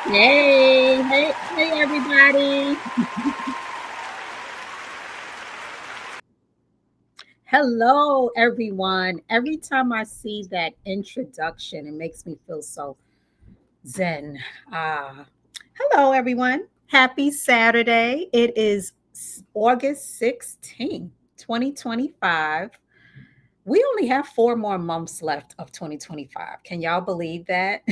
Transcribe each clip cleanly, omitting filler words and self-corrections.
Hey, hey, hey, everybody. Hello, everyone. Every time I see that introduction, it makes me feel so zen. Ah, hello, everyone. Happy Saturday. It is August 16th, 2025. We only have 4 more months left of 2025. Can y'all believe that?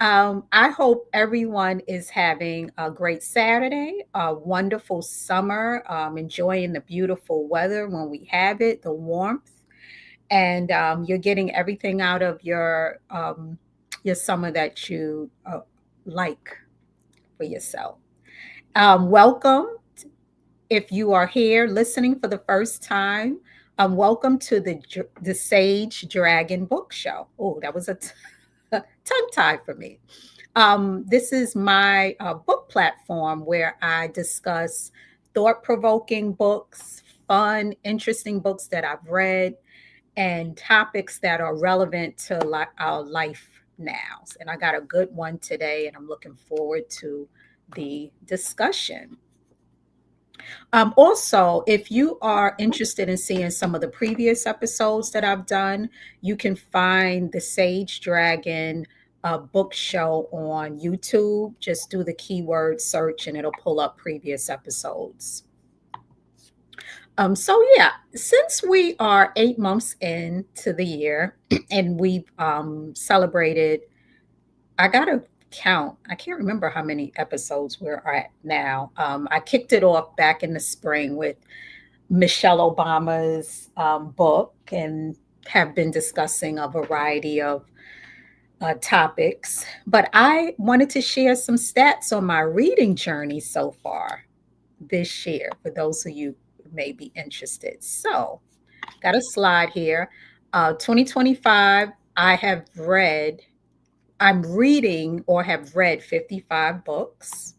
I hope everyone is having a great Saturday, a wonderful summer, enjoying the beautiful weather when we have it, the warmth, and you're getting everything out of your summer that you like for yourself. Welcome if you are here listening for the first time. Welcome to the Sage Dragon Book Show. Oh, that was a tongue tie for me. This is my book platform where I discuss thought provoking books, fun, interesting books that I've read, and topics that are relevant to our life now. And I got a good one today, and I'm looking forward to the discussion. Also, if you are interested in seeing some of the previous episodes that I've done, you can find the Sage Dragon book show on YouTube. Just do the keyword search and it'll pull up previous episodes. So yeah, since we are 8 months into the year and we've celebrated, I gotta count. I can't remember how many episodes we're at now. I kicked it off back in the spring with Michelle Obama's book and have been discussing a variety of topics. But I wanted to share some stats on my reading journey so far this year for those of you who may be interested. So, got a slide here. 2025, I'm reading or have read 55 books.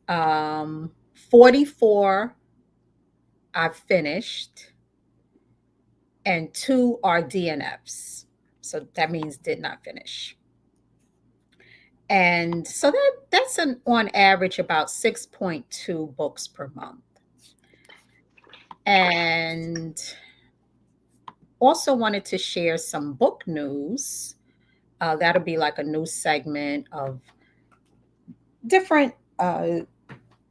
44 I've finished, and 2 are DNFs. So that means did not finish. And so that's on average about 6.2 books per month. And also wanted to share some book news. That'll be like a news segment of different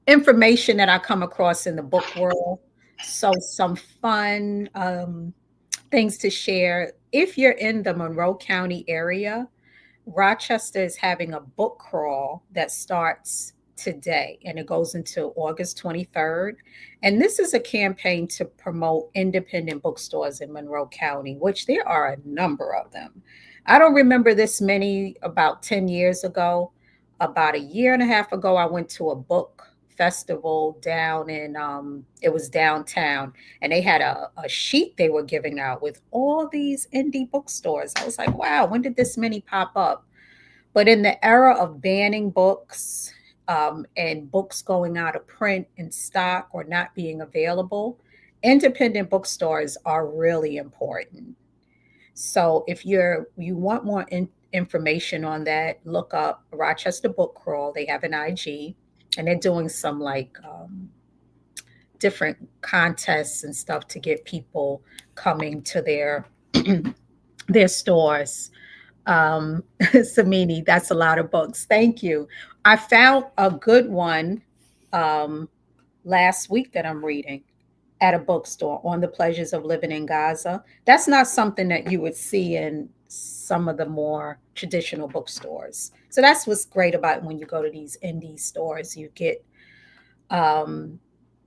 information that I come across in the book world. So some fun things to share. If you're in the Monroe County area, Rochester is having a book crawl that starts today and it goes until August 23rd. And this is a campaign to promote independent bookstores in Monroe County, which there are a number of them. I don't remember this many about 10 years ago. About a year and a half ago, I went to a book festival down in it was downtown, and they had a sheet they were giving out with all these indie bookstores. I was like, wow, when did this many pop up? But in the era of banning books and books going out of print and stock or not being available, independent bookstores are really important. So if you want more information on that, look up Rochester Book Crawl. They have an IG, and they're doing some like different contests and stuff to get people coming to their stores. Samini, that's a lot of books. Thank you. I found a good one um, last week that I'm reading at a bookstore on the pleasures of living in Gaza. That's not something that you would see in some of the more traditional bookstores. So that's what's great about when you go to these indie stores. Um,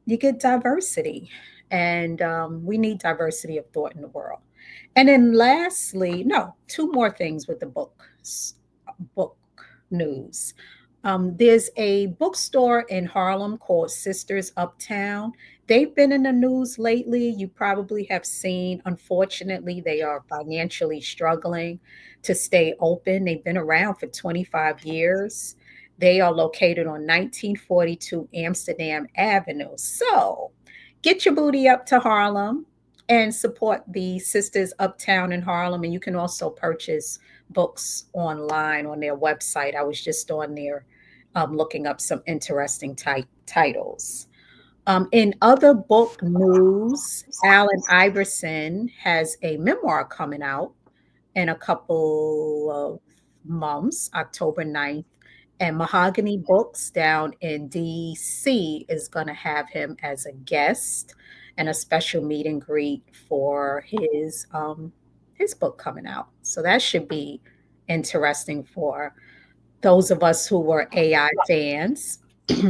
you get diversity, and we need diversity of thought in the world. And then lastly, no, 2 more things with the book news. There's a bookstore in Harlem called Sisters Uptown. They've been in the news lately. You probably have seen, unfortunately, they are financially struggling to stay open. They've been around for 25 years. They are located on 1942 Amsterdam Avenue. So get your booty up to Harlem and support the Sisters Uptown in Harlem. And you can also purchase books online on their website. I was just on there looking up some interesting titles. In other book news, Alan Iverson has a memoir coming out in a couple of months, October 9th. And Mahogany Books down in DC is going to have him as a guest and a special meet and greet for his book coming out. So that should be interesting for those of us who were AI fans. Yeah.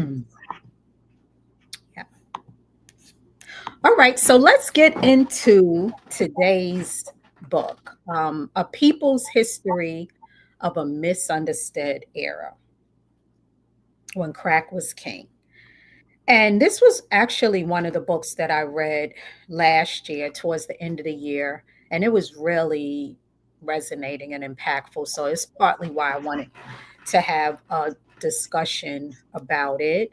All right, so let's get into today's book, A People's History of a Misunderstood Era, when crack was king. And this was actually one of the books that I read last year towards the end of the year, and it was really resonating and impactful. So it's partly why I wanted to have a discussion about it.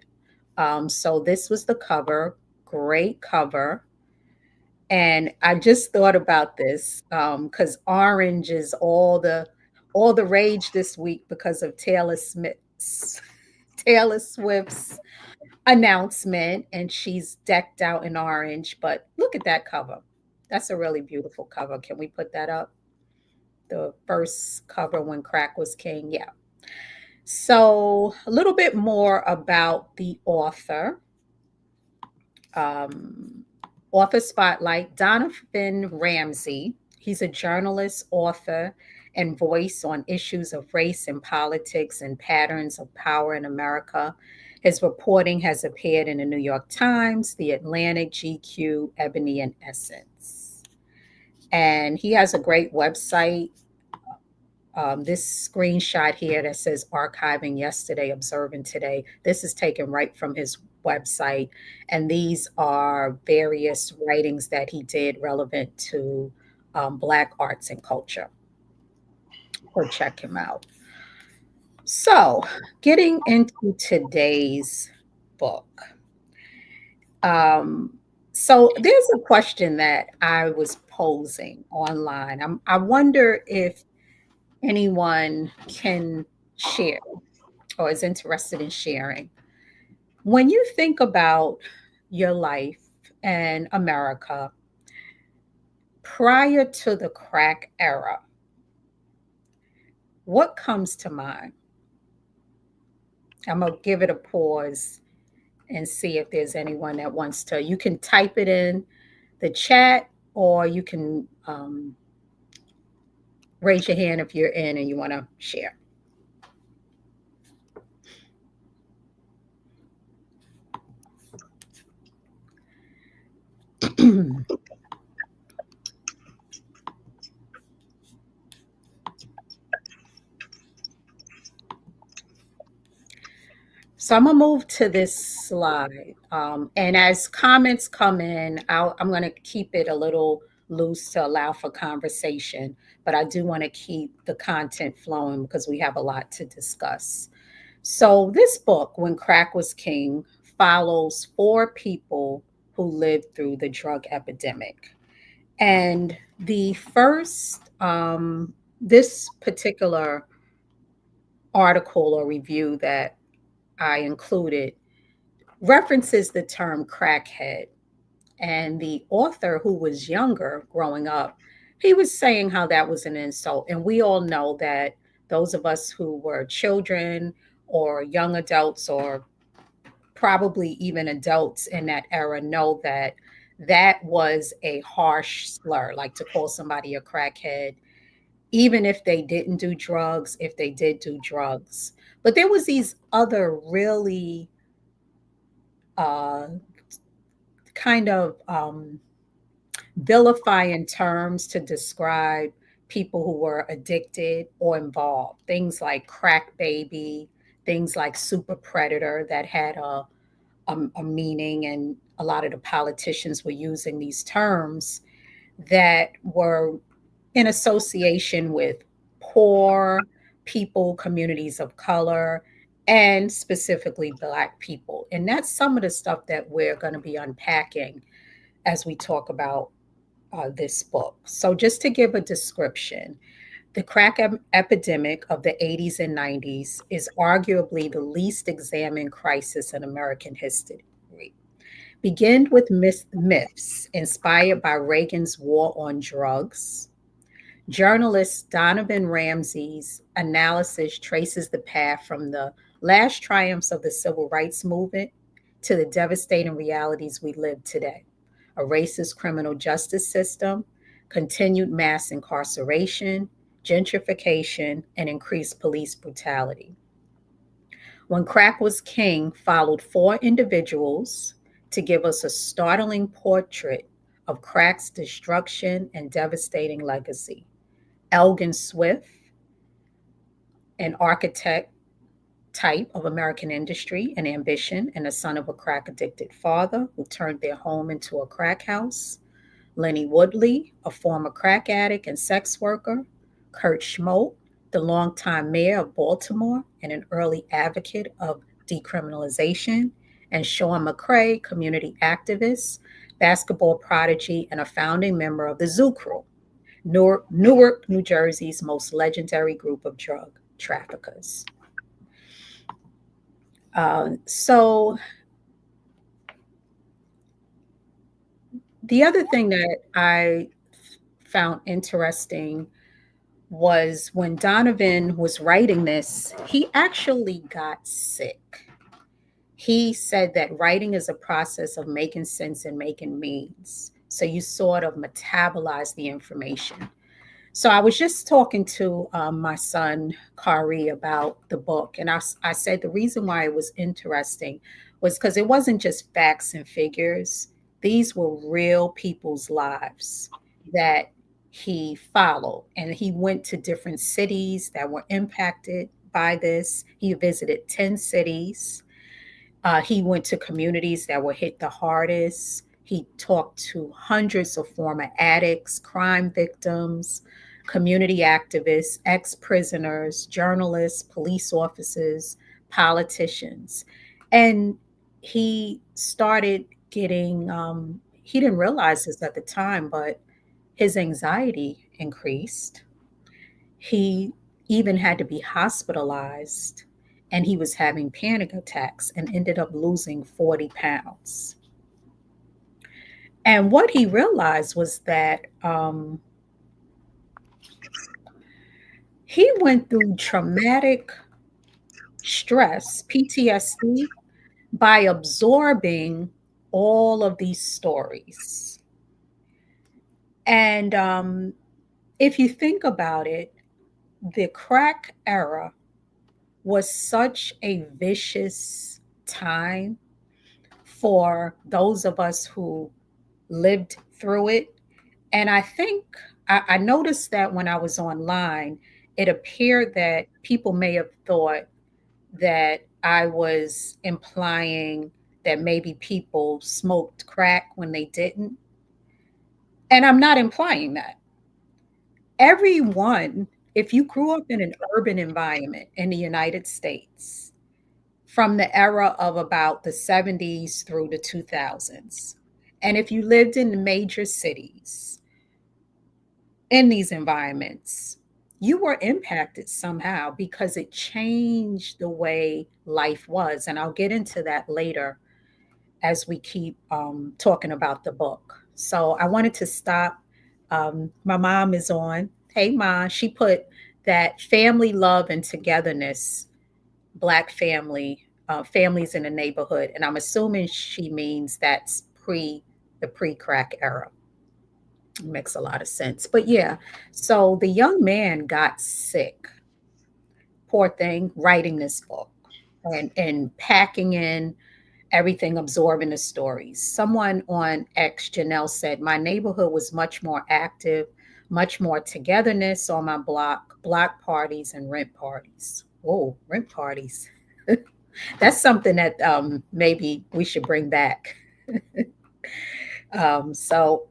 So this was the cover, great cover. And I just thought about this because orange is all the rage this week because of Taylor Swift's announcement, and she's decked out in orange. But look at that cover. That's a really beautiful cover. Can we put that up? The first cover when crack was king. Yeah. So a little bit more about the author. Um, Author spotlight, Donovan Ramsey. He's a journalist, author, and voice on issues of race and politics and patterns of power in America. His reporting has appeared in the New York Times, The Atlantic, GQ, Ebony, and Essence. And he has a great website. This screenshot here that says archiving yesterday, observing today, this is taken right from his website. And these are various writings that he did relevant to Black arts and culture. Or check him out. So, getting into today's book. Um, so, there's a question that I was posing online. I wonder if anyone can share or is interested in sharing. When you think about your life and America prior to the crack era, what comes to mind? I'm going to give it a pause and see if there's anyone that wants to. You can type it in the chat or you can raise your hand if you're in and you want to share. So I'm gonna move to this slide, and as comments come in, I'm gonna keep it a little loose to allow for conversation, but I do want to keep the content flowing because we have a lot to discuss. So this book, When Crack Was King, follows four people who lived through the drug epidemic, and the first, this particular article or review that I included references the term crackhead. And the author, who was younger growing up, he was saying how that was an insult. And we all know that those of us who were children or young adults or probably even adults in that era know that that was a harsh slur, like to call somebody a crackhead, even if they didn't do drugs, if they did do drugs. But there was these other really uh, kind of vilifying terms to describe people who were addicted or involved. Things like crack baby, things like super predator that had a meaning, and a lot of the politicians were using these terms that were in association with poor people, communities of color, and specifically Black people. And that's some of the stuff that we're going to be unpacking as we talk about this book. So, just to give a description, the crack epidemic of the 80s and 90s is arguably the least examined crisis in American history. Began with myths inspired by Reagan's war on drugs. Journalist Donovan Ramsey's analysis traces the path from the last triumphs of the civil rights movement to the devastating realities we live today: a racist criminal justice system, continued mass incarceration, gentrification, and increased police brutality. When Crack Was King followed four individuals to give us a startling portrait of crack's destruction and devastating legacy. Elgin Swift, an architect type of American industry and ambition, and the son of a crack addicted father who turned their home into a crack house. Lenny Woodley, a former crack addict and sex worker. Kurt Schmoke, the longtime mayor of Baltimore and an early advocate of decriminalization. And Sean McCray, community activist, basketball prodigy, and a founding member of the Zoo Crew, Newark, New Jersey's most legendary group of drug traffickers. So the other thing that I found interesting was when Donovan was writing this, he actually got sick. He said that writing is a process of making sense and making means. So you sort of metabolize the information. So I was just talking to my son, Kari, about the book. And I said the reason why it was interesting was because it wasn't just facts and figures. These were real people's lives that he followed. And he went to different cities that were impacted by this. He visited 10 cities. He went to communities that were hit the hardest. He talked to hundreds of former addicts, crime victims, community activists, ex prisoners, journalists, police officers, politicians. And he started getting, he didn't realize this at the time, but his anxiety increased. He even had to be hospitalized, and he was having panic attacks and ended up losing 40 pounds. And what he realized was that he went through traumatic stress, PTSD, by absorbing all of these stories. And if you think about it, the crack era was such a vicious time for those of us who lived through it. And I think I noticed that when I was online, it appeared that people may have thought that I was implying that maybe people smoked crack when they didn't. And I'm not implying that. Everyone, if you grew up in an urban environment in the United States from the era of about the 70s through the 2000s, and if you lived in the major cities in these environments, you were impacted somehow because it changed the way life was. And I'll get into that later as we keep talking about the book. So I wanted to stop. My mom is on. Hey, Ma. She put that family love and togetherness, Black family, families in the neighborhood. And I'm assuming she means that's the pre-crack era. It makes a lot of sense. But yeah, so the young man got sick, poor thing, writing this book and packing in everything, absorbing the stories. Someone on X, Janelle, said, my neighborhood was much more active, much more togetherness on my block parties and rent parties. Whoa, rent parties. That's something that maybe we should bring back. So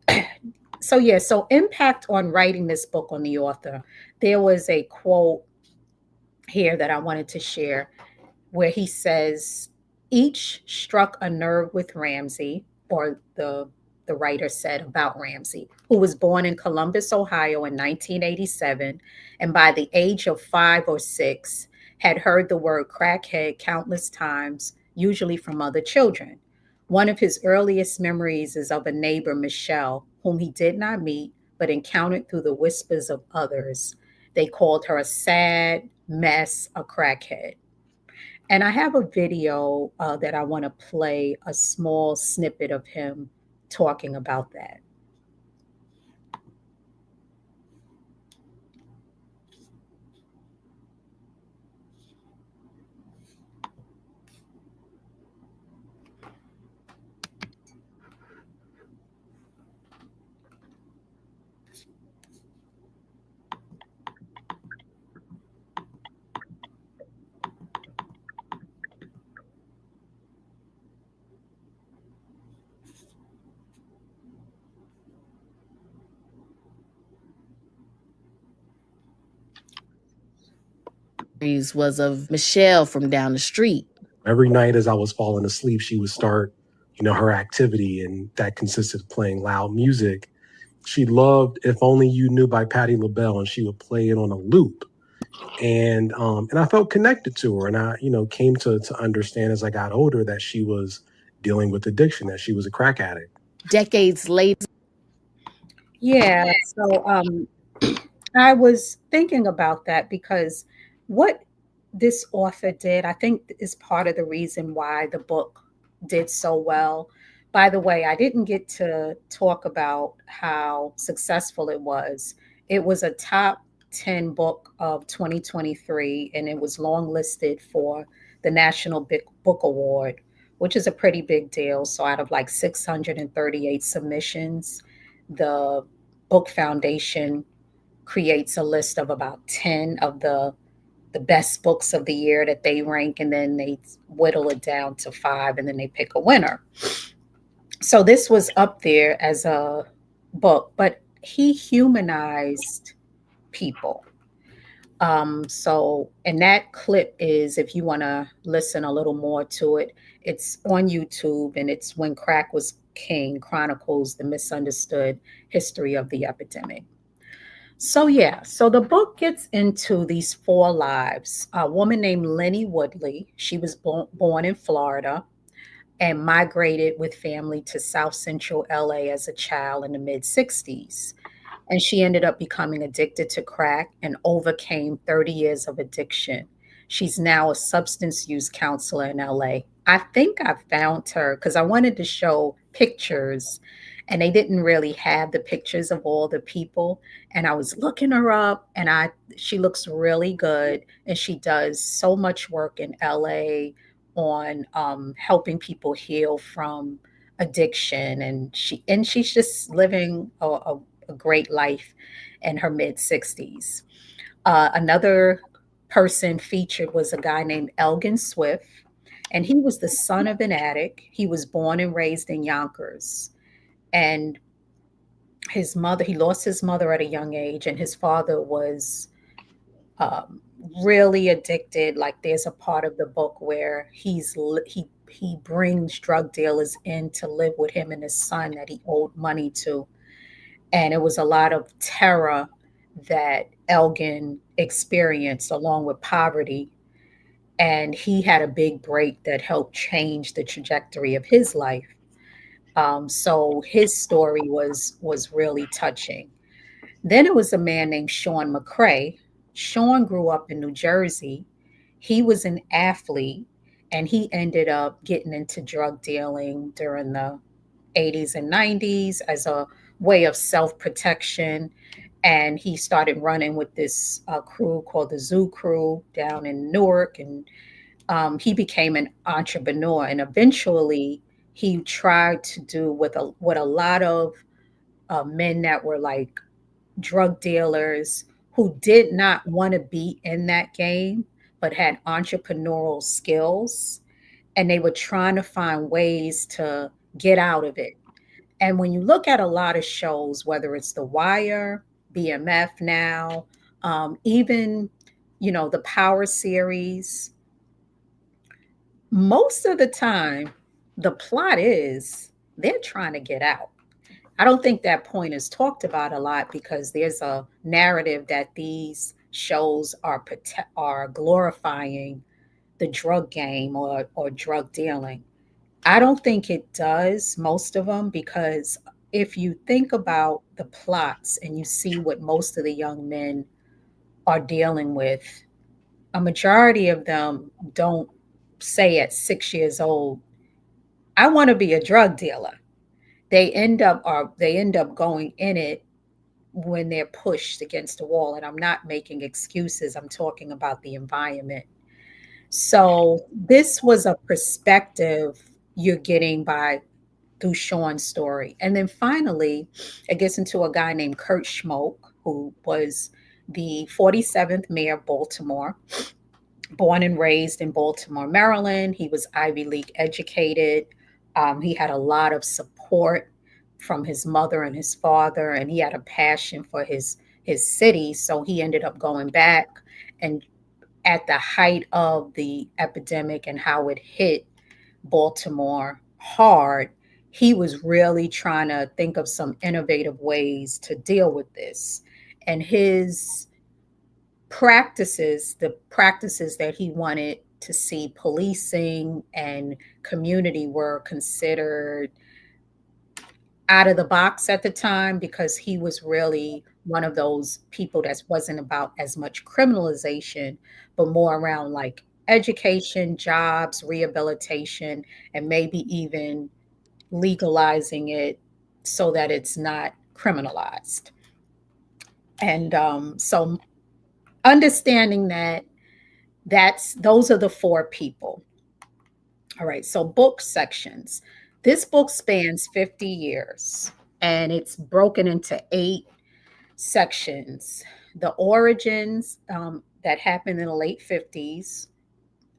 so yeah, so impact on writing this book on the author. There was a quote here that I wanted to share where he says, each struck a nerve with Ramsey, or the the writer said about Ramsey, who was born in Columbus, Ohio in 1987, and by the age of 5 or 6, had heard the word crackhead countless times, usually from other children. One of his earliest memories is of a neighbor, Michelle, whom he did not meet but encountered through the whispers of others. They called her a sad mess, a crackhead. And I have a video that I want to play a small snippet of him talking about that. Was of Michelle from down the street. Every night as I was falling asleep, she would start, her activity, and that consisted of playing loud music. She loved "If Only You Knew" by Patti LaBelle, and she would play it on a loop. And I felt connected to her, and I, came to understand as I got older that she was dealing with addiction, that she was a crack addict. Decades later. Yeah. So I was thinking about that because what this author did, I think, is part of the reason why the book did so well. By the way, I didn't get to talk about how successful it was. It was a top 10 book of 2023, and it was longlisted for the National Book Award, which is a pretty big deal. So, out of like 638 submissions, the Book Foundation creates a list of about 10 of the best books of the year that they rank, and then they whittle it down to 5, and then they pick a winner. So this was up there as a book, but he humanized people. And that clip is, if you want to listen a little more to it, it's on YouTube, and it's When Crack Was King, Chronicles the Misunderstood History of the Epidemic. So yeah, so the book gets into these 4 lives. A woman named Lenny Woodley, she was born in Florida and migrated with family to South Central LA as a child in the mid 60s. And she ended up becoming addicted to crack and overcame 30 years of addiction. She's now a substance use counselor in LA. I think I found her because I wanted to show pictures, and they didn't really have the pictures of all the people. And I was looking her up, and she looks really good, and she does so much work in LA on helping people heal from addiction, and she's just living a great life in her mid 60s. Another person featured was a guy named Elgin Swift, and he was the son of an addict. He was born and raised in Yonkers, and he lost his mother at a young age, and his father was um, really addicted. Like, there's a part of the book where he brings drug dealers in to live with him and his son that he owed money to, and it was a lot of terror that Elgin experienced along with poverty. And he had a big break that helped change the trajectory of his life. So his story was really touching. Then it was a man named Sean McCrae. Sean grew up in New Jersey. He was an athlete, and he ended up getting into drug dealing during the 80s and 90s as a way of self protection. And he started running with this crew called the Zoo Crew down in Newark. And he became an entrepreneur. And eventually, he tried to do what a lot of men that were like drug dealers who did not want to be in that game, but had entrepreneurial skills, and they were trying to find ways to get out of it. And when you look at a lot of shows, whether it's The Wire, BMF now, even the Power series, most of the time the plot is they're trying to get out. I don't think that point is talked about a lot because there's a narrative that these shows are glorifying the drug game or drug dealing. I don't think it does, most of them, because if you think about the plots and you see what most of the young men are dealing with, a majority of them don't say at 6 years old, I want to be a drug dealer. They end up going in it when they're pushed against the wall. And I'm not making excuses, I'm talking about the environment. So this was a perspective you're getting by through Sean's story. And then finally, it gets into a guy named Kurt Schmoke, who was the 47th mayor of Baltimore, born and raised in Baltimore, Maryland. He was Ivy League educated. He had a lot of support from his mother and his father, and he had a passion for his city. So he ended up going back, and at the height of the epidemic and how it hit Baltimore hard, he was really trying to think of some innovative ways to deal with this. And his the practices that he wanted to see policing and community were considered out of the box at the time because he was really one of those people that wasn't about as much criminalization, but more around like education, jobs, rehabilitation, and maybe even legalizing it so that it's not criminalized. And so understanding that that's those are the four people. All right, so book sections. This book spans 50 years and it's broken into 8 sections. The origins that happened in the late 50s,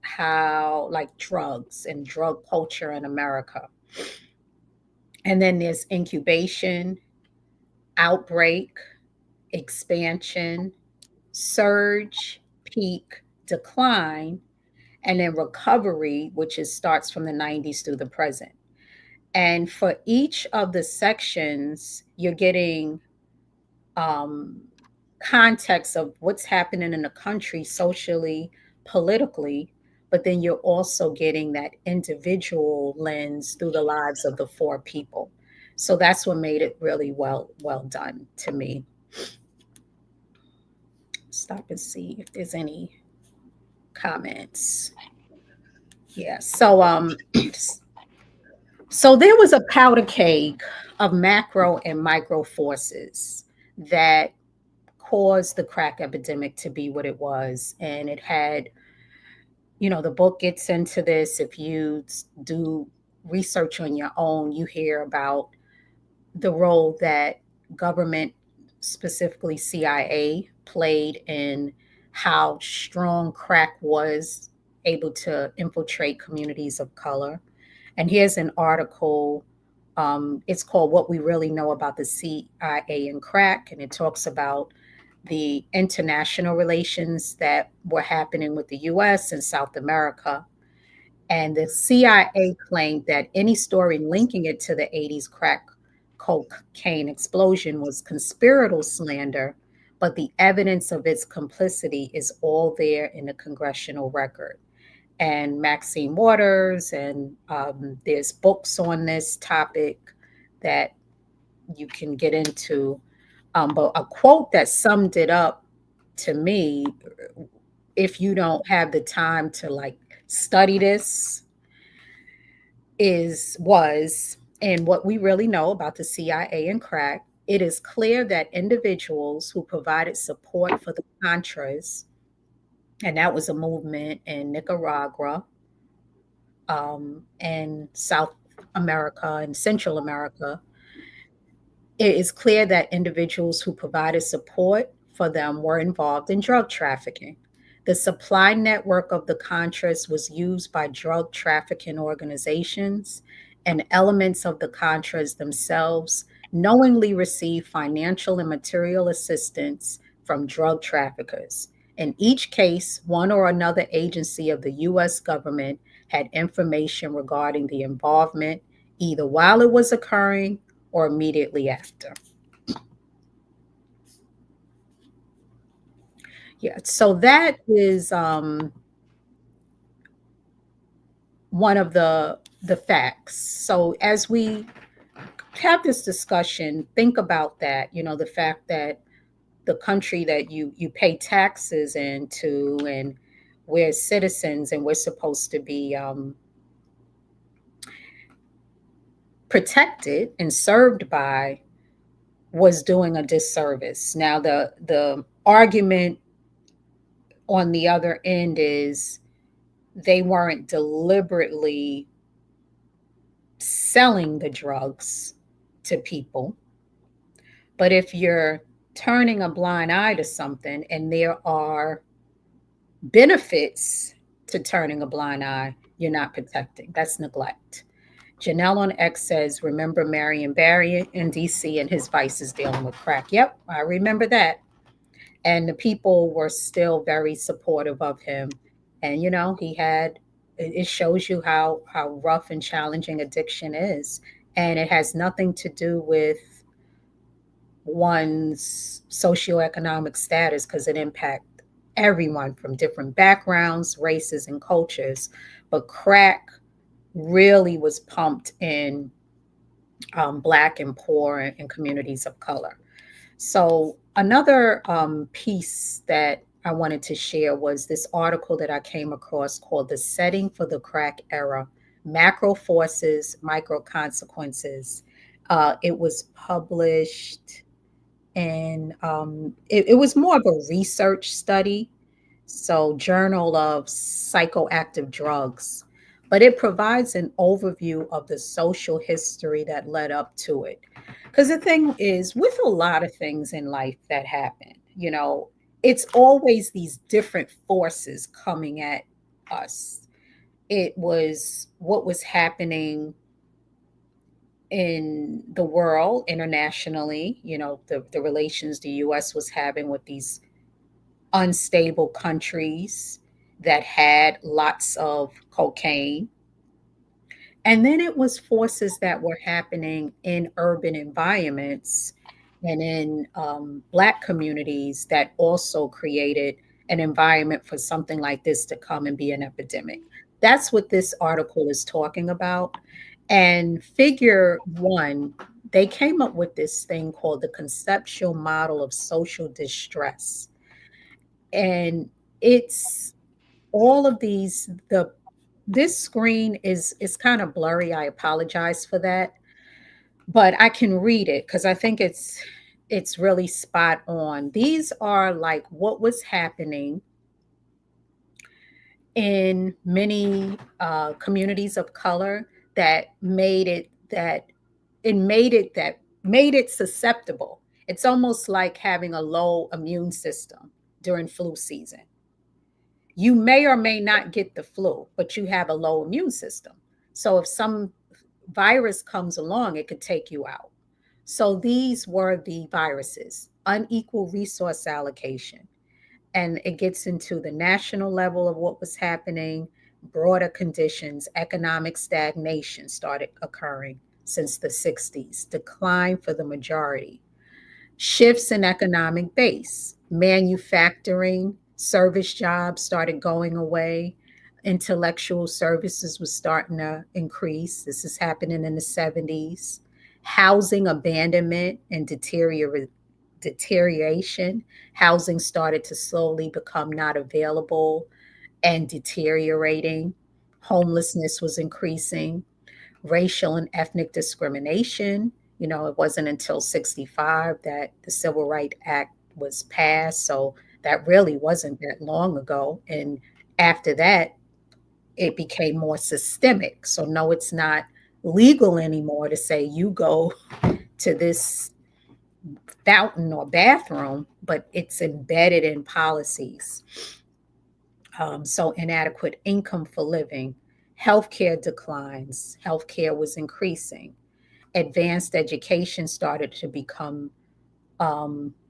how like drugs and drug culture in America. And then there's incubation, outbreak, expansion, surge, peak, decline, and then recovery, which is starts from the 90s through the present. And for each of the sections, you're getting um, context of what's happening in the country socially, politically, but then you're also getting that individual lens through the lives of the four people. So that's what made it really well done to me. Stop and see if there's any comments. Yeah. So there was a powder keg of macro and micro forces that caused the crack epidemic to be what it was. And it had, the book gets into this. If you do research on your own, you hear about the role that government, specifically CIA, played in how strong crack was able to infiltrate communities of color. And here's an article. It's called What We Really Know About the CIA and Crack. And it talks about the international relations that were happening with the US and South America. And the CIA claimed that any story linking it to the 80s crack cocaine explosion was conspiratorial slander, but the evidence of its complicity is all there in the congressional record. And Maxine Waters, and there's books on this topic that you can get into. But a quote that summed it up to me, if you don't have the time to like study this, was and what we really know about the CIA and crack, it is clear that individuals who provided support for the Contras, and that was a movement in Nicaragua, and South America and Central America, it is clear that individuals who provided support for them were involved in drug trafficking. The supply network of the Contras was used by drug trafficking organizations, and elements of the Contras themselves knowingly received financial and material assistance from drug traffickers. In each case, one or another agency of the US government had information regarding the involvement, either while it was occurring or immediately after. Yeah, so that is one of the facts. So as we have this discussion, think about that. You know, the fact that the country that you pay taxes into, and we're citizens, and we're supposed to be protected and served by, was doing a disservice. Now the argument on the other end is they weren't deliberately selling the drugs to people. But if you're turning a blind eye to something and there are benefits to turning a blind eye, you're not protecting. That's neglect. Janelle on X says, remember Marion Barry in DC and his vices dealing with crack. Yep, I remember that. And the people were still very supportive of him. And, you know, he had, it shows you how rough and challenging addiction is. And it has nothing to do with one's socioeconomic status, because it impacts everyone from different backgrounds, races, and cultures. But crack really was pumped in Black and poor and communities of color. So, another piece that I wanted to share was this article that I came across called The Setting for the Crack Era: Macro Forces, Micro Consequences. It was published, and it was more of a research study, so Journal of Psychoactive Drugs, but it provides an overview of the social history that led up to it. Because the thing is, with a lot of things in life that happen, you know, it's always these different forces coming at us. It was what was happening in the world internationally, you know, the relations the US was having with these unstable countries that had lots of cocaine. And then it was forces that were happening in urban environments and in Black communities that also created an environment for something like this to come and be an epidemic. That's what this article is talking about. And figure one, they came up with this thing called the conceptual model of social distress. And it's all of these, the this screen is kind of blurry. I apologize for that, but I can read it because I think it's really spot on. These are like what was happening in many communities of color that made it susceptible. It's almost like having a low immune system during flu season. You may or may not get the flu, but you have a low immune system. So if some virus comes along, it could take you out. So these were the viruses: unequal resource allocation. And it gets into the national level of what was happening, broader conditions, economic stagnation started occurring since the 60s, decline for the majority, shifts in economic base, manufacturing, service jobs started going away, intellectual services was starting to increase. This is happening in the 70s. Housing abandonment and deterioration. Housing started to slowly become not available and deteriorating. Homelessness was increasing. Racial and ethnic discrimination. You know, it wasn't until 65 that the Civil Rights Act was passed. So that really wasn't that long ago. And after that, it became more systemic. So, no, it's not legal anymore to say you go to this fountain or bathroom, but it's embedded in policies. So, inadequate income for living, healthcare declines, healthcare was increasing, advanced education started to become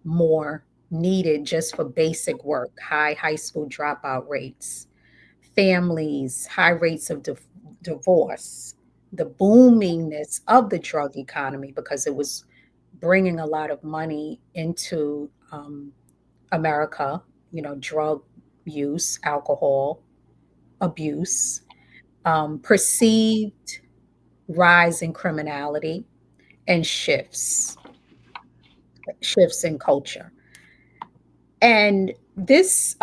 more needed just for basic work, high school dropout rates, families, high rates of divorce, the boomingness of the drug economy because it was bringing a lot of money into America, drug use, alcohol abuse, perceived rise in criminality, and shifts in culture. And this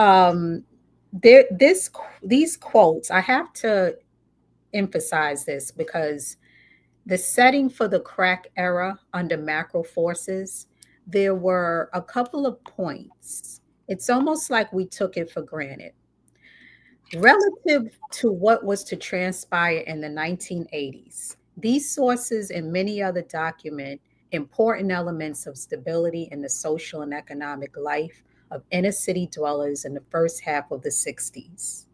these quotes, I have to emphasize this because the setting for the crack era under macro forces, there were a couple of points. It's almost like we took it for granted. Relative to what was to transpire in the 1980s, these sources and many other document important elements of stability in the social and economic life of inner city dwellers in the first half of the 60s.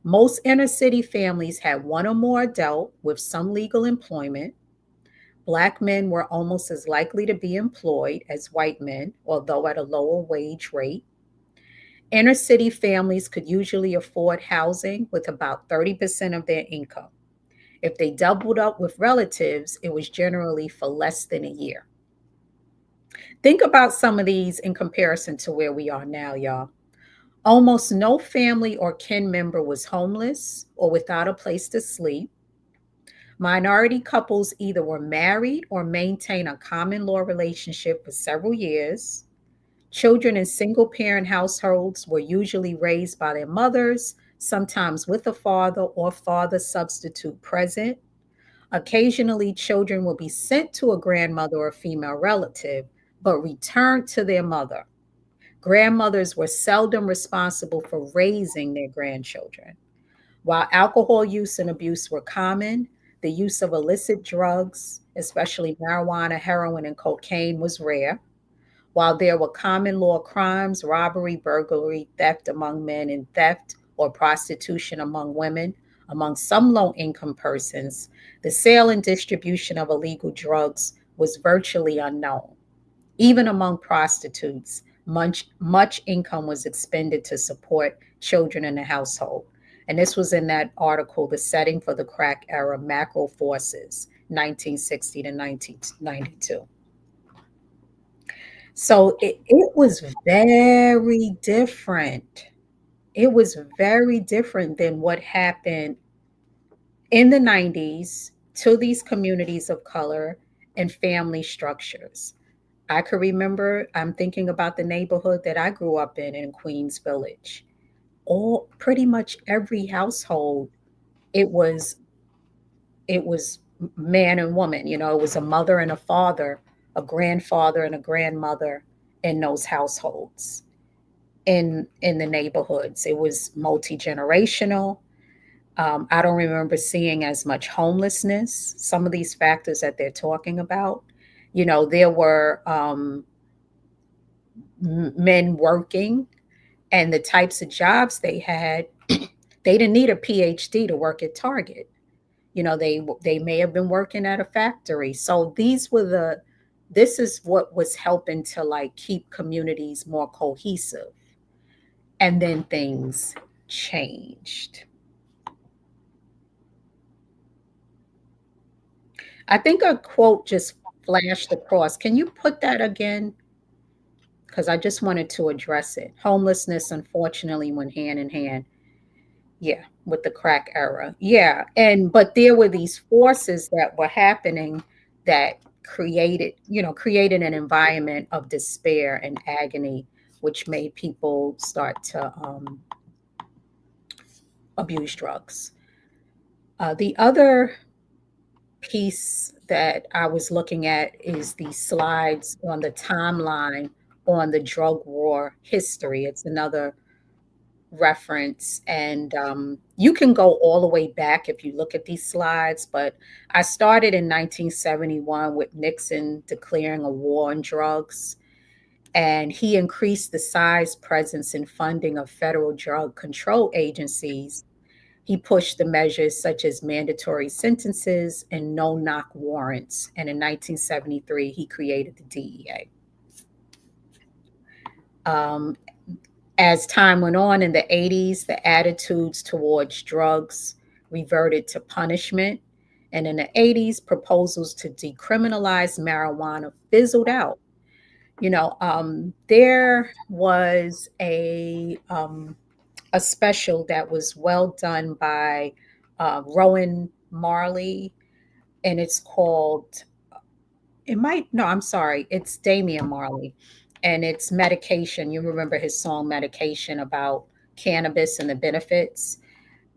Most inner city families had one or more adult with some legal employment. Black men were almost as likely to be employed as white men, although at a lower wage rate. Inner city families could usually afford housing with about 30% of their income. If they doubled up with relatives, it was generally for less than a year. Think about some of these in comparison to where we are now, y'all. Almost no family or kin member was homeless or without a place to sleep. Minority couples either were married or maintained a common law relationship for several years. Children in single parent households were usually raised by their mothers, sometimes with a father or father substitute present. Occasionally, children will be sent to a grandmother or female relative, but returned to their mother. Grandmothers were seldom responsible for raising their grandchildren. While alcohol use and abuse were common, the use of illicit drugs, especially marijuana, heroin, and cocaine, was rare. While there were common law crimes, robbery, burglary, theft among men, and theft or prostitution among women, among some low income persons, the sale and distribution of illegal drugs was virtually unknown. Even among prostitutes, much income was expended to support children in the household. And this was in that article, The Setting for the Crack Era Macro Forces, 1960 to 1992. So it was very different. It was very different than what happened in the 90s to these communities of color and family structures. I could remember, I'm thinking about the neighborhood that I grew up in Queens Village. All pretty much every household, it was it was man and woman, it was a mother and a father, a grandfather and a grandmother in those households in the neighborhoods. It was multi-generational. I don't remember seeing as much homelessness. Some of these factors that they're talking about, there were men working, and the types of jobs they had, they didn't need a PhD to work at Target. They may have been working at a factory. So this is what was helping to like keep communities more cohesive. And then things changed. I think a quote just flashed across. Can you put that again? Because I just wanted to address it. Homelessness, unfortunately, went hand in hand. Yeah, with the crack era. Yeah. But there were these forces that were happening that created an environment of despair and agony, which made people start to abuse drugs. The other piece that I was looking at is the slides on the timeline on the drug war history. It's another reference, and you can go all the way back if you look at these slides. But I started in 1971 with Nixon declaring a war on drugs, and he increased the size, presence, and funding of federal drug control agencies. He pushed the measures such as mandatory sentences and no-knock warrants. And in 1973, he created the DEA. As time went on in the 80s, the attitudes towards drugs reverted to punishment And in the 80s, proposals to decriminalize marijuana fizzled out. There was a special that was well done by Rowan Marley, and it's called, it might, no, I'm sorry, it's Damian Marley, and it's Medication. You remember his song Medication about cannabis and the benefits.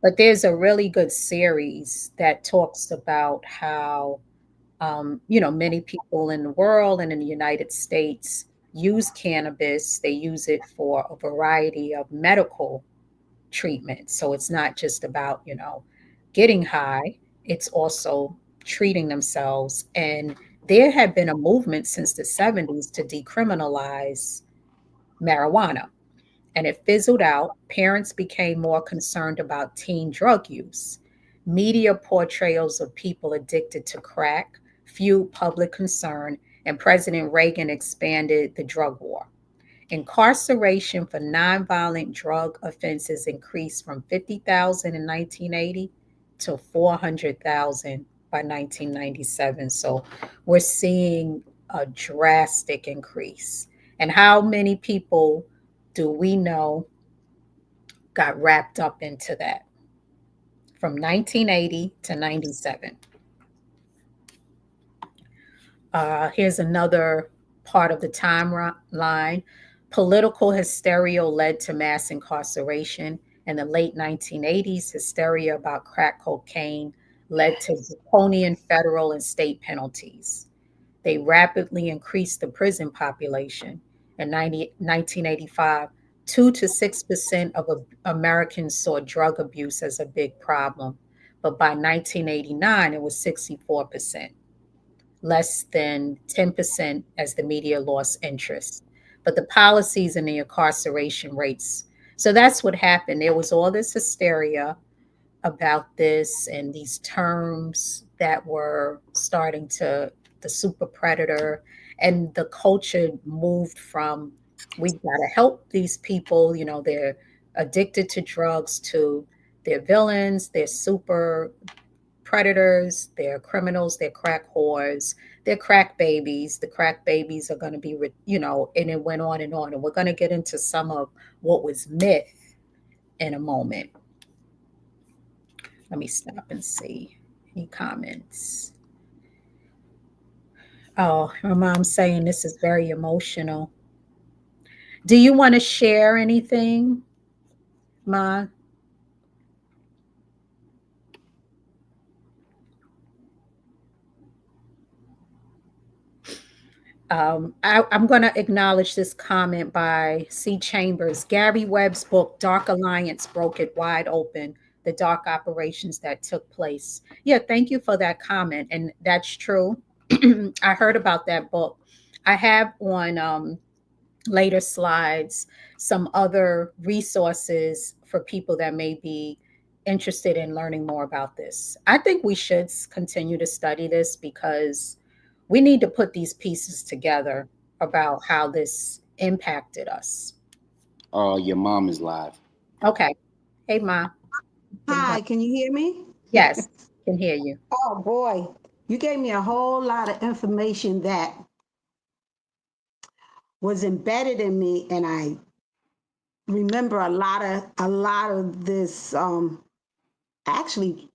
But there's a really good series that talks about how, many people in the world and in the United States use cannabis. They use it for a variety of medical treatments. So it's not just about, getting high, it's also treating themselves. And there had been a movement since the 70s to decriminalize marijuana, and it fizzled out. Parents became more concerned about teen drug use. Media portrayals of people addicted to crack fueled public concern, and President Reagan expanded the drug war. Incarceration for nonviolent drug offenses increased from 50,000 in 1980 to 400,000 by 1997. So we're seeing a drastic increase. And how many people do we know got wrapped up into that from 1980 to 97? Here's another part of the timeline. Political hysteria led to mass incarceration. In the late 1980s, hysteria about crack cocaine led to draconian federal and state penalties. They rapidly increased the prison population. In 1985, 2 to 6% of Americans saw drug abuse as a big problem. But by 1989, it was 64%, less than 10% as the media lost interest. But the policies and the incarceration rates. So that's what happened. There was all this hysteria about this and these terms that were starting to, the super predator, and the culture moved from, we've got to help these people, they're addicted to drugs, to they're villains, they're super predators, they're criminals, they're crack whores, they're crack babies. The crack babies are going to be, and it went on and on. And we're going to get into some of what was myth in a moment. Let me stop and see any comments. Oh, my mom's saying this is very emotional. Do you want to share anything, Ma? I'm going to acknowledge this comment by C. Chambers. Gary Webb's book, Dark Alliance, broke it wide open, the dark operations that took place. Yeah, thank you for that comment. And that's true. I heard about that book. I have on later slides some other resources for people that may be interested in learning more about this. I think we should continue to study this because we need to put these pieces together about how this impacted us. Your mom is live. Okay. Hey, Ma. Hi, can you hear me? Yes, can hear you. Oh boy, you gave me a whole lot of information that was embedded in me, and I remember a lot of this. Actually,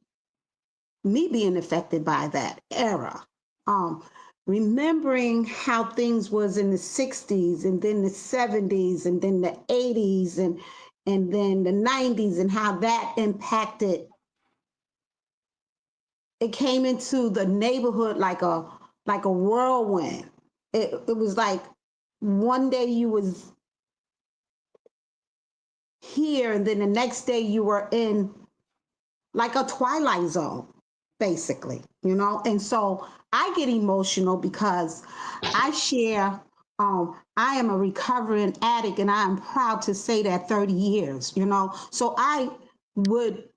me being affected by that era. Um, Remembering how things was in the '60s, and then the '70s, and then the '80s, and then the '90s, and how that impacted. It came into the neighborhood like a whirlwind. It was like one day you was here, and then the next day you were in like a twilight zone, basically, And so I get emotional because I share. I am a recovering addict, and I am proud to say that 30 years, So I would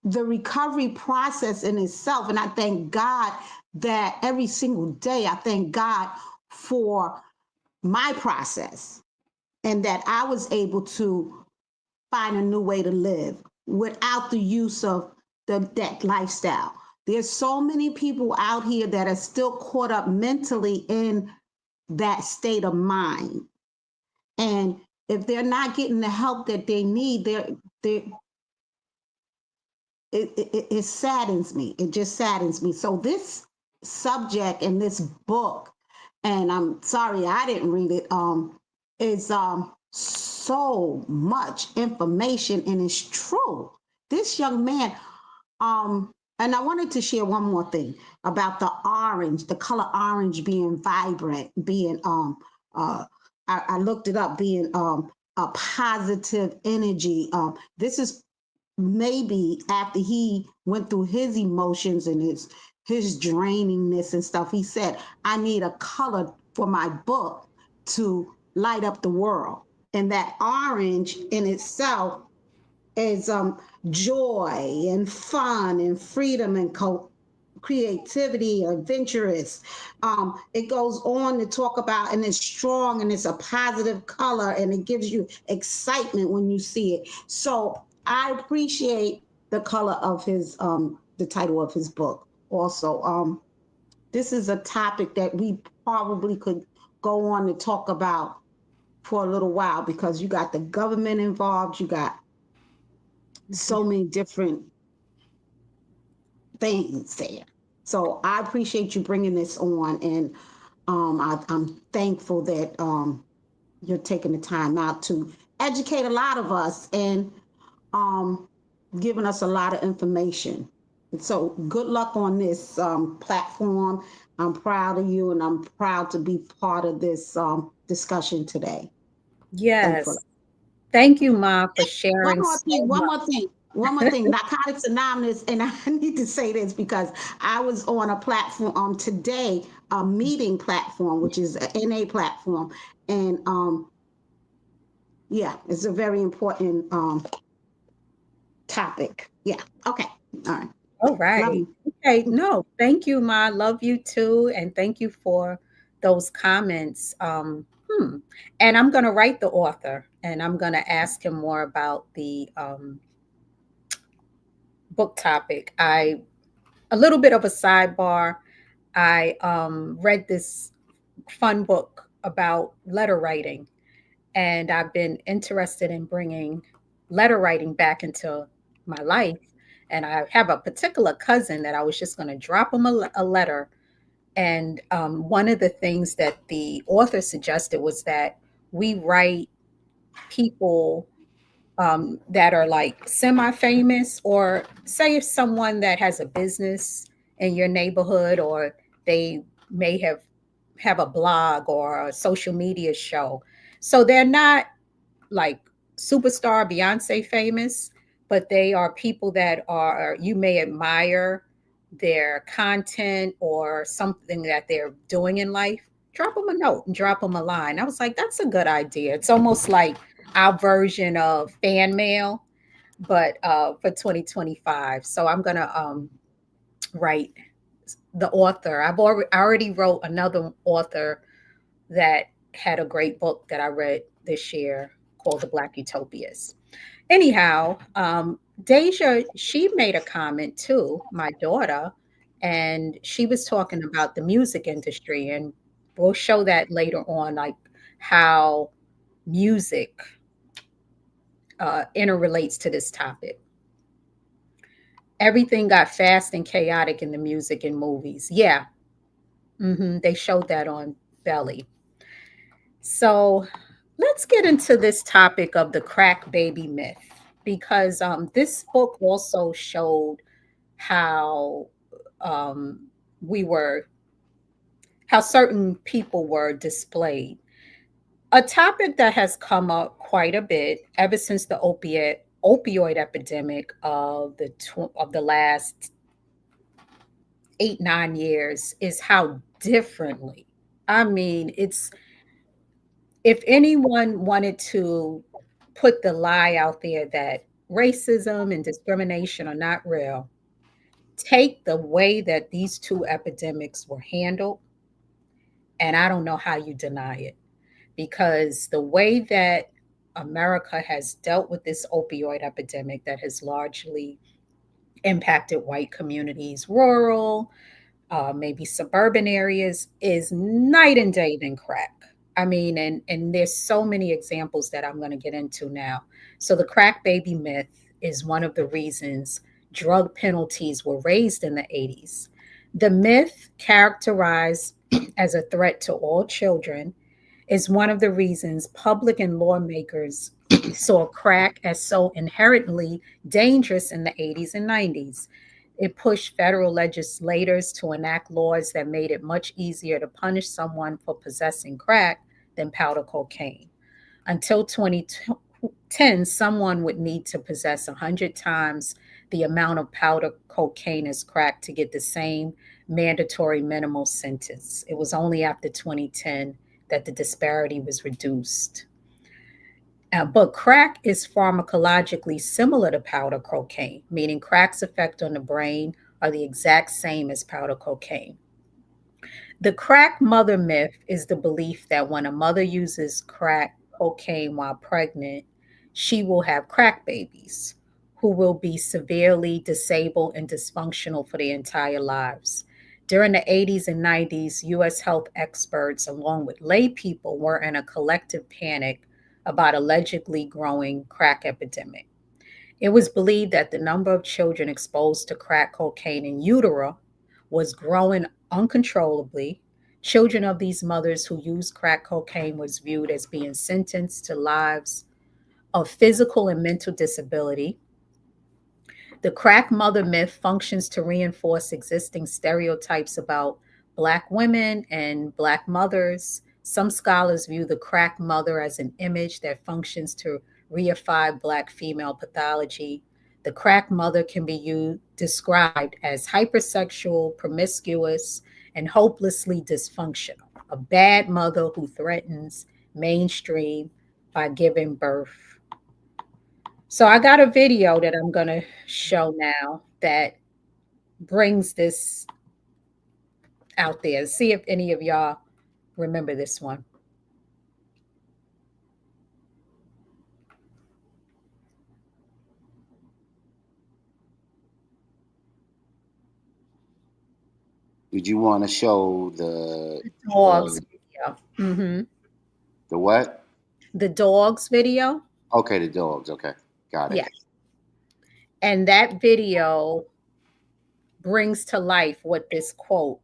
the recovery process in itself. And I thank God that every single day, I thank God for my process, and that I was able to find a new way to live without the use of that lifestyle. There's so many people out here that are still caught up mentally in that state of mind. And if they're not getting the help that they need, it saddens me. It just saddens me. So this subject in this book, and I'm sorry I didn't read it, is so much information and it's true. This young man, and I wanted to share one more thing about the orange, the color orange being vibrant, being I looked it up, being a positive energy. This is maybe after he went through his emotions and his drainingness and stuff. He said, I need a color for my book to light up the world. And that orange in itself is joy and fun and freedom and creativity, adventurous. It goes on to talk about, and it's strong and it's a positive color and it gives you excitement when you see it. So I appreciate the color of the title of his book. Also, this is a topic that we probably could go on to talk about for a little while because you got the government involved, you got so many different things there. So I appreciate you bringing this on, and I'm thankful that you're taking the time out to educate a lot of us and um, giving us a lot of information. And so good luck on this platform. I'm proud of you, and I'm proud to be part of this discussion today. Thankful. Yes. Thank you, Ma, for One sharing more so thing, one much. more thing, one more thing. Narcotics Anonymous, and I need to say this because I was on a platform today, a meeting platform, which is an NA platform, and yeah, it's a very important topic. Yeah. Okay. All right. All Love right. you. Okay. No, thank you, Ma. Love you too. And thank you for those comments. And I'm going to write the author and I'm going to ask him more about the book topic. A little bit of a sidebar. I read this fun book about letter writing, and I've been interested in bringing letter writing back into my life. And I have a particular cousin that I was just going to drop him a letter. And one of the things that the author suggested was that we write people that are like semi-famous, or say if someone that has a business in your neighborhood, or they may have a blog or a social media show, so they're not like superstar Beyonce famous, but they are people that are, you may admire their content or something that they're doing in life. Drop them a note and drop them a line. I was like, that's a good idea. It's almost like our version of fan mail, but for 2025. So I'm gonna write the author. I already wrote another author that had a great book that I read this year called The Black Utopias. Anyhow, Deja, she made a comment too, my daughter, and she was talking about the music industry, and we'll show that later on, like how music interrelates to this topic. Everything got fast and chaotic in the music and movies. Yeah, they showed that on Belly. So let's get into this topic of the crack baby myth, because this book also showed how um, we were, how certain people were displayed. A topic that has come up quite a bit ever since the opioid epidemic of the last 8 9 years is how differently. I mean, it's, if anyone wanted to put the lie out there that racism and discrimination are not real, take the way that these two epidemics were handled, and I don't know how you deny it, because the way that America has dealt with this opioid epidemic that has largely impacted white communities, rural, maybe suburban areas, is night and day than crack. I mean, and there's so many examples that I'm going to get into now. So the crack baby myth is one of the reasons drug penalties were raised in the 80s. The myth, characterized as a threat to all children, is one of the reasons public and lawmakers saw crack as so inherently dangerous in the 80s and 90s. It pushed federal legislators to enact laws that made it much easier to punish someone for possessing crack than powder cocaine. Until 2010, someone would need to possess 100 times the amount of powder cocaine as crack to get the same mandatory minimal sentence. It was only after 2010 that the disparity was reduced. But crack is pharmacologically similar to powder cocaine, meaning crack's effect on the brain are the exact same as powder cocaine. The crack mother myth is the belief that when a mother uses crack cocaine while pregnant, she will have crack babies who will be severely disabled and dysfunctional for their entire lives. During the 80s and 90s, US health experts, along with lay people, were in a collective panic about allegedly growing crack epidemic. It was believed that the number of children exposed to crack cocaine in utero was growing uncontrollably. Children of these mothers who used crack cocaine was viewed as being sentenced to lives of physical and mental disability. The crack mother myth functions to reinforce existing stereotypes about Black women and Black mothers. Some scholars view the crack mother as an image that functions to reify Black female pathology. The crack mother can be described as hypersexual, promiscuous, and hopelessly dysfunctional, a bad mother who threatens mainstream by giving birth. So I got a video that I'm going to show now that brings this out there. See if any of y'all remember this one. Did you want to show the Dogs video. the what? The dogs video. Okay, the dogs. Okay, got it. Yeah. And that video brings to life what this quote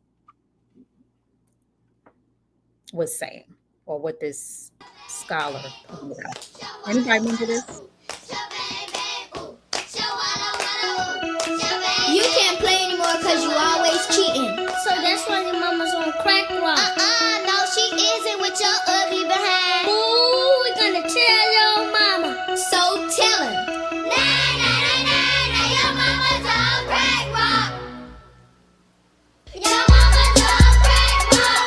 was saying, or what this scholar pointed out. Anybody remember this? You can't play anymore because you always cheating. So that's why your mama's on crack rock. No, she isn't with your ugly behind. Ooh, we're gonna tell your mama. So tell her. Nah, nah, nah, nah, nah, your mama's on crack rock. Your mama's on crack rock.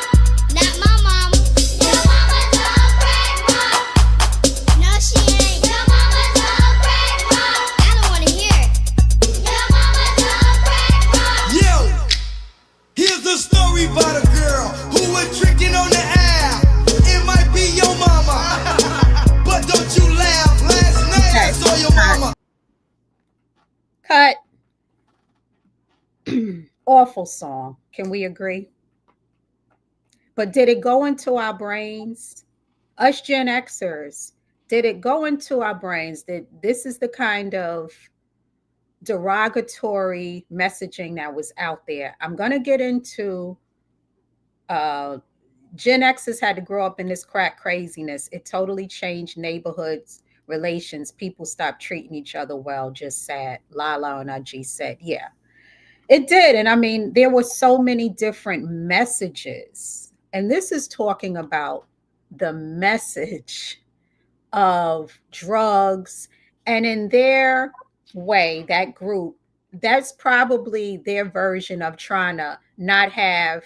Not my mama. Your mama's on crack rock. No, she ain't. Your mama's on crack rock. I don't wanna hear it. Your mama's on crack rock. Yo, here's a story about a girl who was tricking on the air. It might be your mama, but don't you laugh. Last night I saw your mama. Cut. Awful song. Can we agree? But did it go into our brains? Us Gen Xers, did it go into our brains that this is the kind of derogatory messaging that was out there? I'm going to get into Gen Xers had to grow up in this crack craziness. It totally changed neighborhoods, relations. People stopped treating each other well. Just sad. Lala on IG said, yeah, it did. And I mean, there were so many different messages. And this is talking about the message of drugs. And in their way, that group, that's probably their version of trying to not have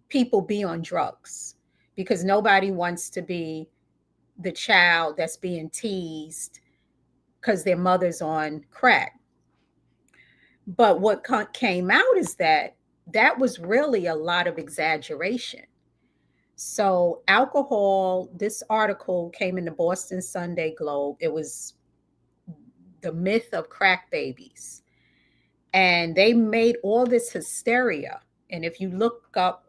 people be on drugs, because nobody wants to be the child that's being teased because their mother's on crack. But what came out is that that was really a lot of exaggeration. So, alcohol, this article came in the Boston Sunday Globe. It was the myth of crack babies. And they made all this hysteria. And if you look up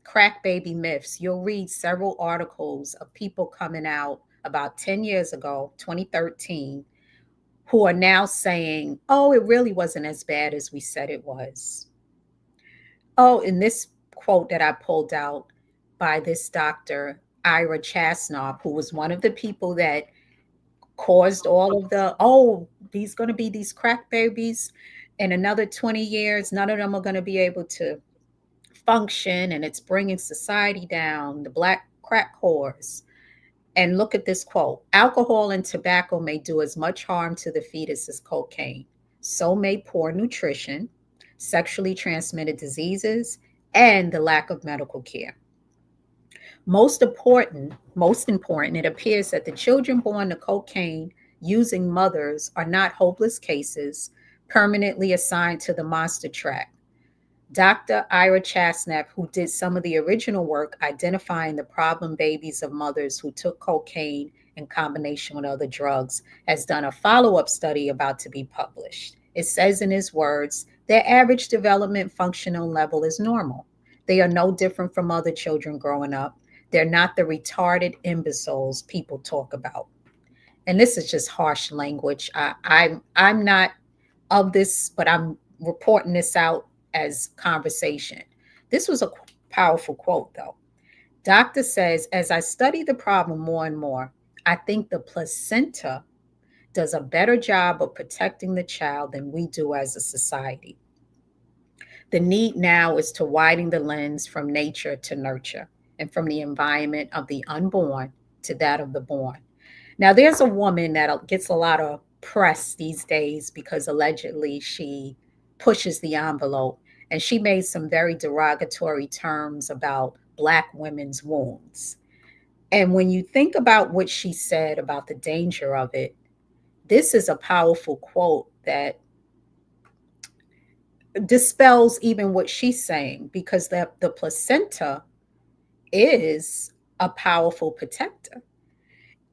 crack baby myths, you'll read several articles of people coming out about 10 years ago, 2013, who are now saying, oh, it really wasn't as bad as we said it was. Oh, in this quote that I pulled out by this doctor, Ira Chasnoff, who was one of the people that caused all of the, oh, these going to be these crack babies in another 20 years. None of them are going to be able to function, and it's bringing society down, the black crack whores. And look at this quote: alcohol and tobacco may do as much harm to the fetus as cocaine. So may poor nutrition, sexually transmitted diseases, and the lack of medical care. Most important, it appears that the children born to cocaine using mothers are not hopeless cases permanently assigned to the monster track. Dr. Ira Chasnoff, who did some of the original work identifying the problem babies of mothers who took cocaine in combination with other drugs, has done a follow-up study about to be published. It says in his words, their average development functional level is normal. They are no different from other children growing up. They're not the retarded imbeciles people talk about. And this is just harsh language. I'm not of this, but I'm reporting this out as conversation. This was a powerful quote, though. Doctor says, as I study the problem more and more, I think the placenta does a better job of protecting the child than we do as a society. The need now is to widen the lens from nature to nurture, and from the environment of the unborn to that of the born. Now, there's a woman that gets a lot of press these days because allegedly she pushes the envelope, and she made some very derogatory terms about Black women's wounds. And when you think about what she said about the danger of it, this is a powerful quote that dispels even what she's saying, because the placenta is a powerful protector.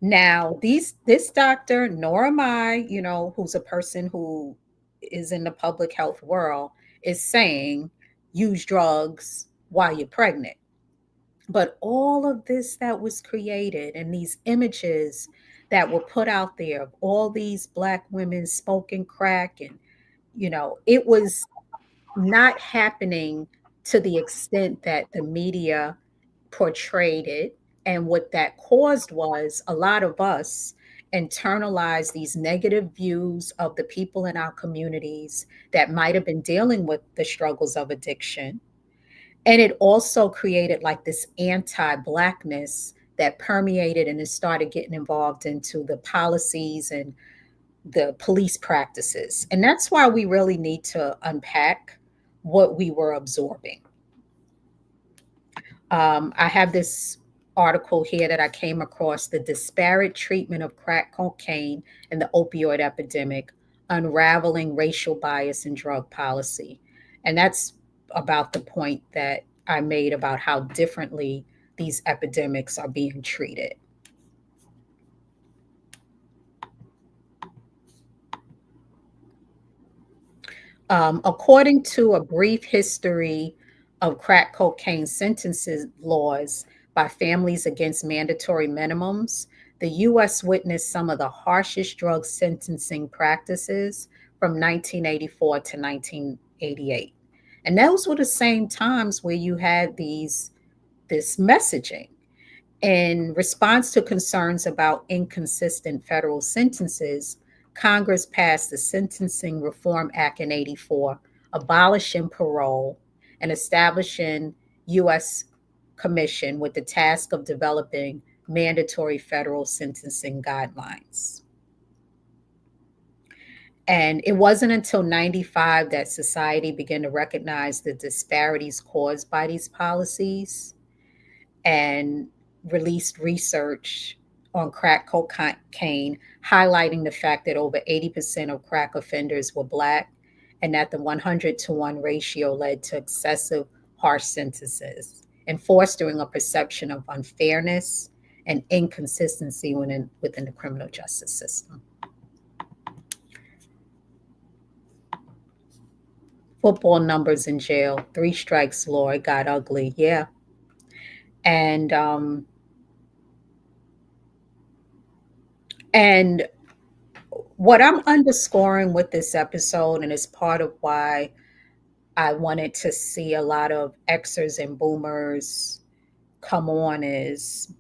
Now, this doctor, nor am I, who's a person who is in the public health world, is saying use drugs while you're pregnant. But all of this that was created and these images that were put out there of all these Black women smoking crack, and, it was not happening to the extent that the media portrayed it. And what that caused was a lot of us internalized these negative views of the people in our communities that might have been dealing with the struggles of addiction. And it also created like this anti-Blackness that permeated and it started getting involved into the policies and the police practices. And that's why we really need to unpack what we were absorbing. I have this article here that I came across: the disparate treatment of crack cocaine and the opioid epidemic, unraveling racial bias in drug policy. And that's about the point that I made about how differently these epidemics are being treated. According to a brief history of crack cocaine sentences laws by Families Against Mandatory Minimums, the U.S. witnessed some of the harshest drug sentencing practices from 1984 to 1988. And those were the same times where you had this messaging. In response to concerns about inconsistent federal sentences, Congress passed the Sentencing Reform Act in 84, abolishing parole and establishing U.S. Commission with the task of developing mandatory federal sentencing guidelines. And it wasn't until 95 that society began to recognize the disparities caused by these policies and released research on crack cocaine, highlighting the fact that over 80% of crack offenders were Black, and that the 100-to-1 ratio led to excessive harsh sentences and fostering a perception of unfairness and inconsistency within the criminal justice system. Football numbers in jail, 3 strikes law. It got ugly. Yeah. And what I'm underscoring with this episode, and it's part of why I wanted to see a lot of Xers and boomers come on, is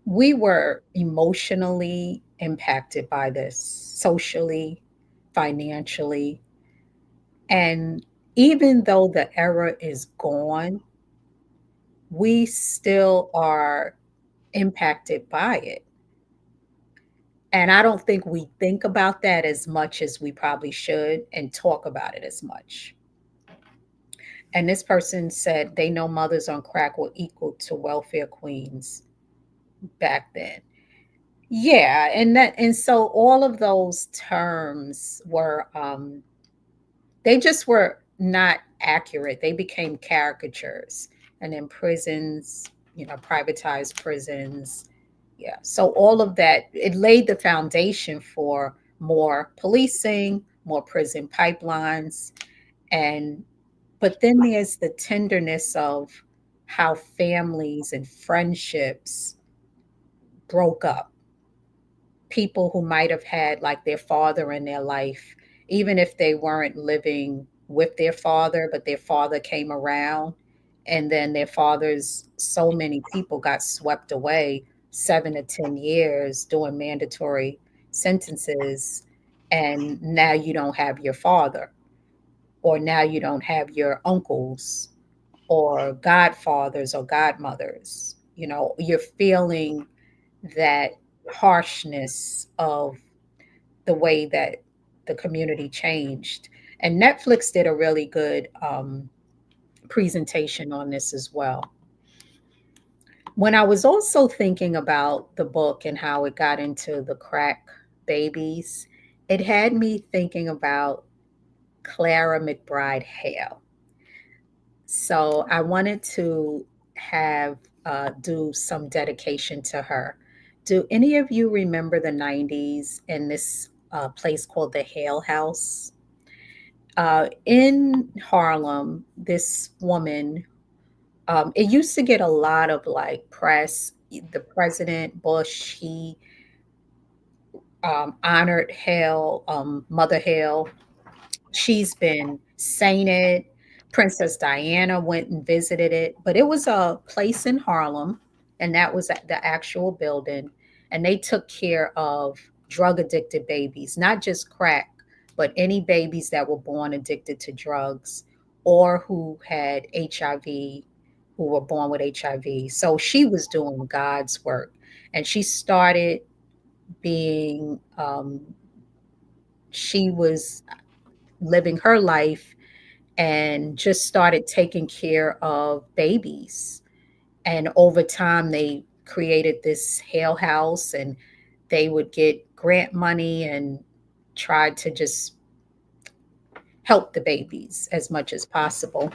we were emotionally impacted by this, socially, financially. And even though the era is gone, we still are impacted by it. And I don't think we think about that as much as we probably should and talk about it as much. And this person said they know mothers on crack were equal to welfare queens back then. Yeah, and so all of those terms were they just were not accurate. They became caricatures. And then prisons, privatized prisons. Yeah. So all of that, it laid the foundation for more policing, more prison pipelines. And but then there's the tenderness of how families and friendships broke up. People who might have had like their father in their life, even if they weren't living with their father, but their father came around, and then their father's, so many people got swept away, 7 to 10 years doing mandatory sentences, and now you don't have your father, or now you don't have your uncles or godfathers or godmothers. You're feeling that harshness of the way that the community changed. And Netflix did a really good presentation on this as well. When I was also thinking about the book and how it got into the crack babies, it had me thinking about Clara McBride Hale. So I wanted to have do some dedication to her. Do any of you remember the 90s and this place called the Hale House? In Harlem, this woman, it used to get a lot of like press. The President Bush, he honored Hale, Mother Hale. She's been sainted. Princess Diana went and visited it, but it was a place in Harlem, and that was at the actual building. And they took care of drug addicted babies, not just crack, but any babies that were born addicted to drugs or who had HIV, who were born with HIV. So she was doing God's work, and she started being, she was living her life and just started taking care of babies. And over time, they created this Hale House, and they would get grant money and tried to just help the babies as much as possible.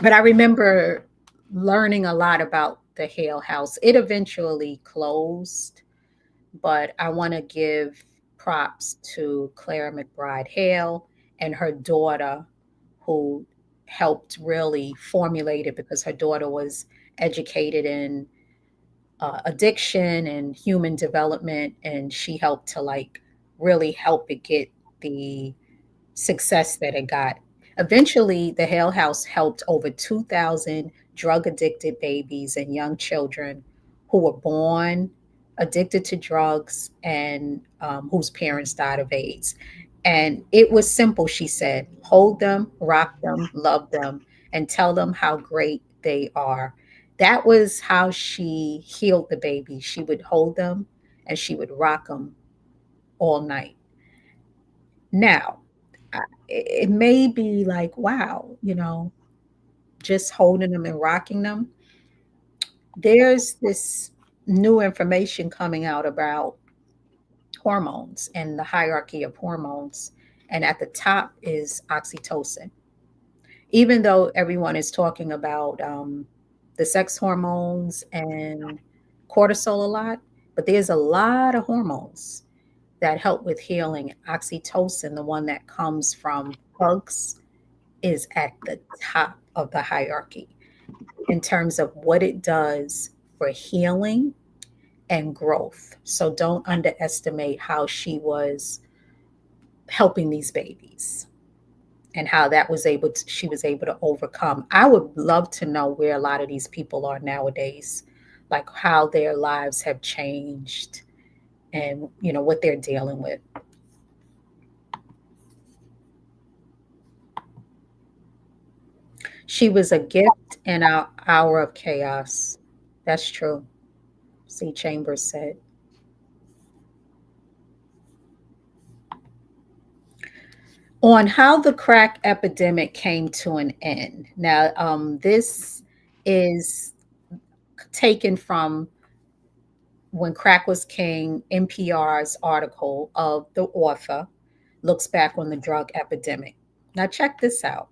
But I remember learning a lot about the Hale House. It eventually closed, but I want to give props to Clara McBride Hale and her daughter, who helped really formulate it, because her daughter was educated in addiction and human development, and she helped to like really help it get the success that it got. Eventually, the Hale House helped over 2,000 drug addicted babies and young children who were born addicted to drugs, and whose parents died of AIDS. And it was simple, she said: hold them, rock them, love them, and tell them how great they are. That was how she healed the baby. She would hold them and she would rock them all night. Now, it may be like, wow, just holding them and rocking them. There's this new information coming out about hormones and the hierarchy of hormones. And at the top is oxytocin. Even though everyone is talking about the sex hormones and cortisol a lot, but there's a lot of hormones that help with healing. Oxytocin, the one that comes from drugs is at the top of the hierarchy in terms of what it does for healing and growth. So don't underestimate how she helping these babies and how she was able to overcome. I would love to know where a lot of these people are nowadays, like how their lives have changed and what they're dealing with. She was a gift in our hour of chaos. That's true. C. Chambers said. On how the crack epidemic came to an end. Now, this is taken from When Crack Was King, NPR's article of the author looks back on the drug epidemic. Now, check this out.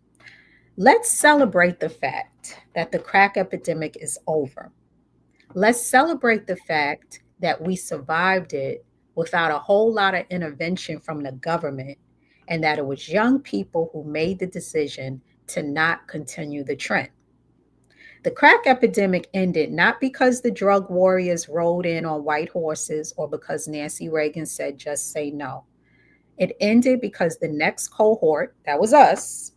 Let's celebrate the fact that the crack epidemic is over. Let's celebrate the fact that we survived it without a whole lot of intervention from the government, and that it was young people who made the decision to not continue the trend. The crack epidemic ended not because the drug warriors rode in on white horses or because Nancy Reagan said, just say no. It ended because the next cohort, that was us,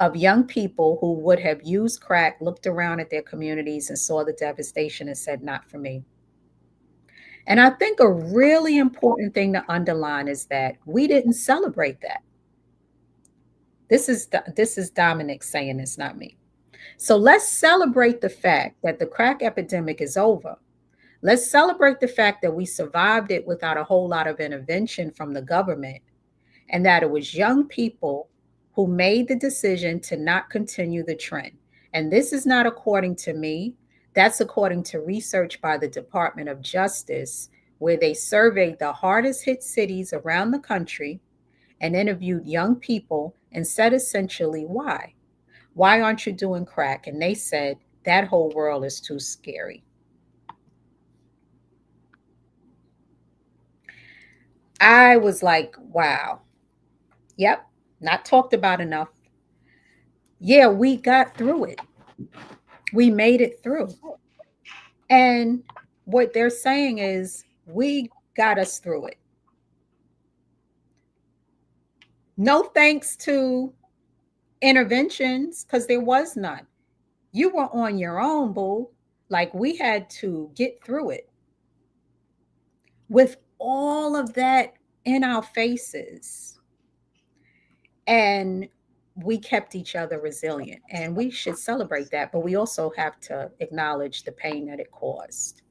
of young people who would have used crack looked around at their communities and saw the devastation and said, not for me. And I think a really important thing to underline is that we didn't celebrate that. This is Dominic saying this, not me. So let's celebrate the fact that the crack epidemic is over. Let's celebrate the fact that we survived it without a whole lot of intervention from the government, and that it was young people who made the decision to not continue the trend. And this is not according to me. That's according to research by the Department of Justice, where they surveyed the hardest hit cities around the country and interviewed young people and said essentially, why? Why aren't you doing crack? And they said, that whole world is too scary. I was like, wow. Yep, not talked about enough. Yeah, we got through it. We made it through. And what they're saying is, we got us through it. No thanks to interventions, because there was none. You were on your own, boo. Like, we had to get through it with all of that in our faces. And we kept each other resilient, and we should celebrate that. But we also have to acknowledge the pain that it caused.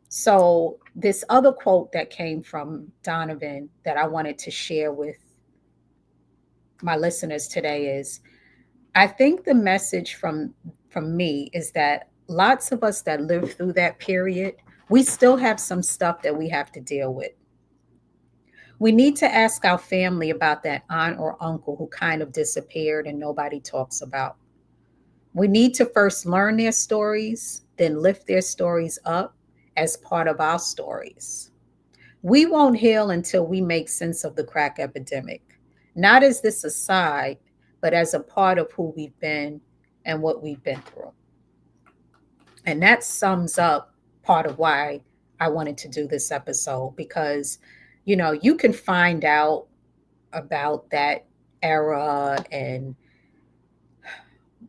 So, this other quote that came from Donovan that I wanted to share with my listeners today is, I think the message from me is that lots of us that lived through that period, we still have some stuff that we have to deal with. We need to ask our family about that aunt or uncle who kind of disappeared and nobody talks about. We need to first learn their stories, then lift their stories up as part of our stories. We won't heal until we make sense of the crack epidemic, not as this aside, but as a part of who we've been and what we've been through. And that sums up part of why I wanted to do this episode, because, you can find out about that era and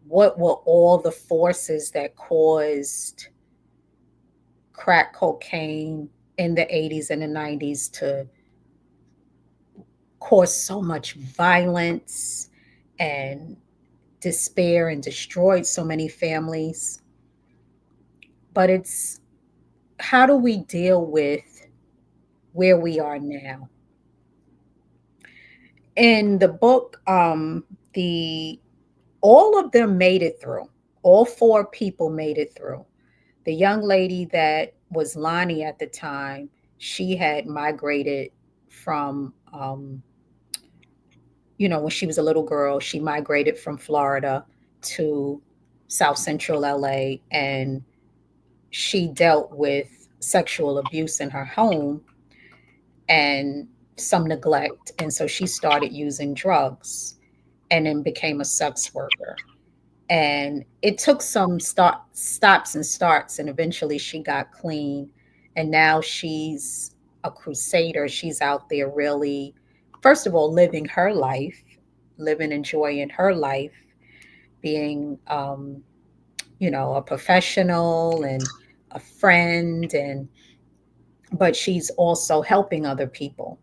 what were all the forces that caused crack cocaine in the 80s and the 90s to cause so much violence and despair and destroyed so many families. But it's, how do we deal with where we are now? In the book, the all of them made it through. All four people made it through. The young lady that was Lonnie at the time, she had migrated from, when she was a little girl, she migrated from Florida to South Central LA, and she dealt with sexual abuse in her home and some neglect. And so she started using drugs. and then became a sex worker. And it took some stops and starts, and eventually she got clean. And now she's a crusader. She's out there really, first of all, living her life, living and enjoying her life, being, a professional and a friend, and but she's also helping other people.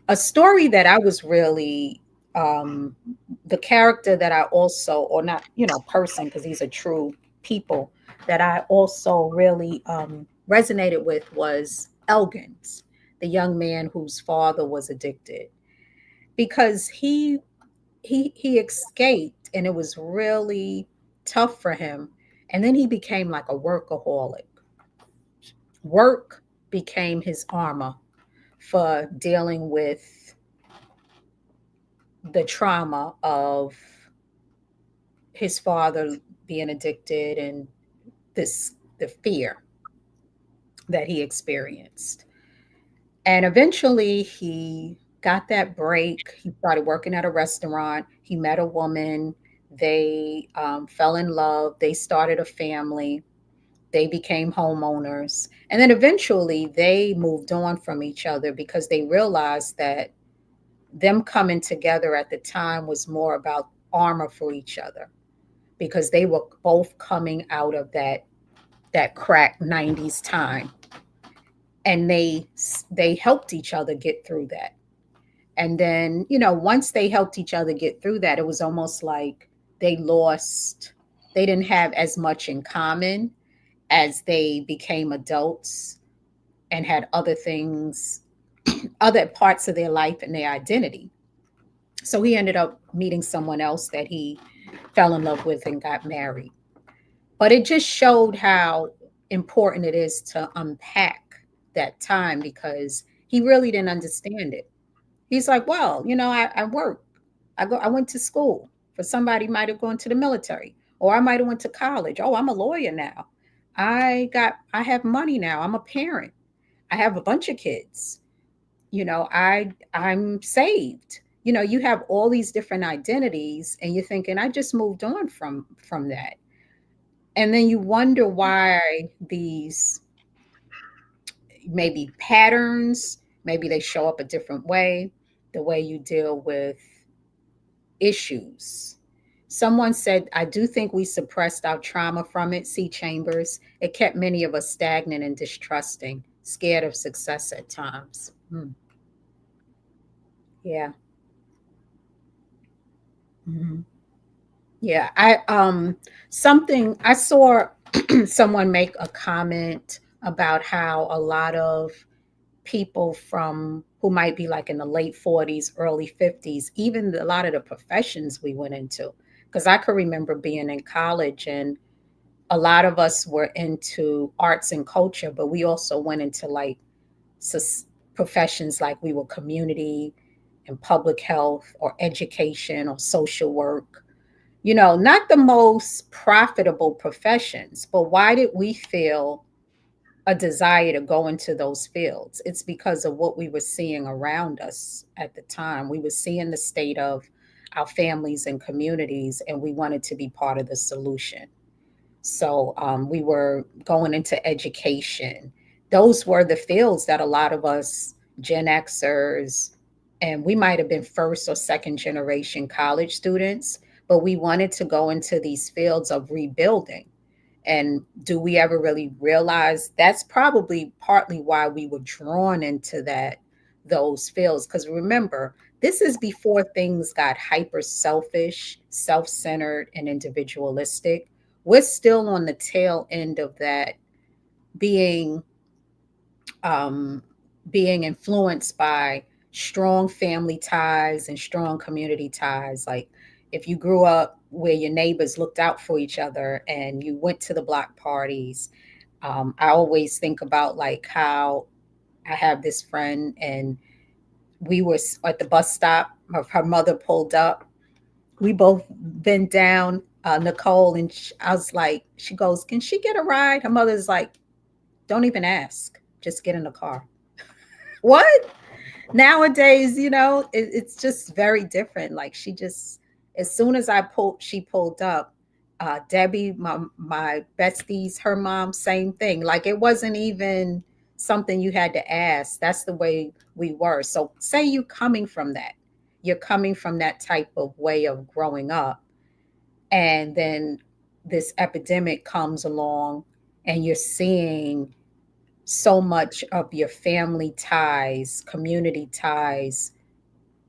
A story that I was really, um, the character that I also, or not, person, because these are true people, that I also really resonated with was Elgins, the young man whose father was addicted, because he escaped, and it was really tough for him, and then he became like a workaholic. Work became his armor for dealing with the trauma of his father being addicted, and the fear that he experienced. And eventually he got that break. He started working at a restaurant. He met a woman. They fell in love. They started a family. They became homeowners. And then eventually they moved on from each other because they realized that them coming together at the time was more about armor for each other, because they were both coming out of that crack 90s time, and they helped each other get through that. And then, once they helped each other get through that, it was almost like they didn't have as much in common as they became adults and had other things, other parts of their life and their identity. So he ended up meeting someone else that he fell in love with and got married. But it just showed how important it is to unpack that time, because he really didn't understand it. He's like, well, I work. I went to school. For somebody might have gone to the military, or I might have went to college. Oh, I'm a lawyer now. I have money now. I'm a parent. I have a bunch of kids. I'm saved. You have all these different identities, and you're thinking, I just moved on from that. And then you wonder why these, maybe patterns, maybe they show up a different way, the way you deal with issues. Someone said, I do think we suppressed our trauma from it. See Chambers. It kept many of us stagnant and distrusting, scared of success at times. Yeah. Hmm. Yeah. Something I saw someone make a comment about how a lot of people from who might be like in the late 40s, early 50s, even a lot of the professions we went into. Because I could remember being in college, and a lot of us were into arts and culture, but we also went into like professions like we were community and public health or education or social work. Not the most profitable professions, but why did we feel a desire to go into those fields? It's because of what we were seeing around us at the time. We were seeing the state of our families and communities, and we wanted to be part of the solution. So we were going into education. Those were the fields that a lot of us Gen Xers, and we might have been first or second generation college students, but we wanted to go into these fields of rebuilding. And do we ever really realize that's probably partly why we were drawn into those fields? Because remember, this is before things got hyper selfish, self-centered, and individualistic. We're still on the tail end of that, being um, being influenced by strong family ties and strong community ties. Like if you grew up where your neighbors looked out for each other and you went to the block parties. I always think about like how I have this friend, and we were at the bus stop. Her mother pulled up. We both bent down, Nicole, and I was like, she goes, "Can she get a ride?" Her mother's like, "Don't even ask. Just get in the car." What? Nowadays, it's just very different. Like she just As soon as she pulled up, Debbie, my besties, her mom, same thing. Like it wasn't even something you had to ask. That's the way we were. So say you coming from that, you're coming from that type of way of growing up, and then this epidemic comes along, and you're seeing so much of your family ties, community ties,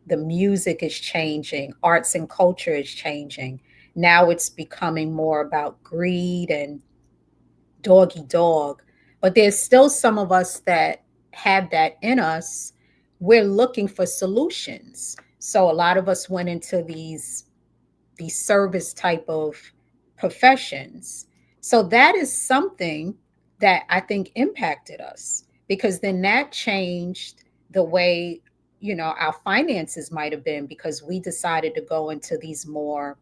the music is changing, arts and culture is changing. Now it's becoming more about greed and doggy dog. But there's still some of us that have that in us. We're looking for solutions. So a lot of us went into these service type of professions. So that is something that I think impacted us, because then that changed the way, our finances might have been, because we decided to go into these more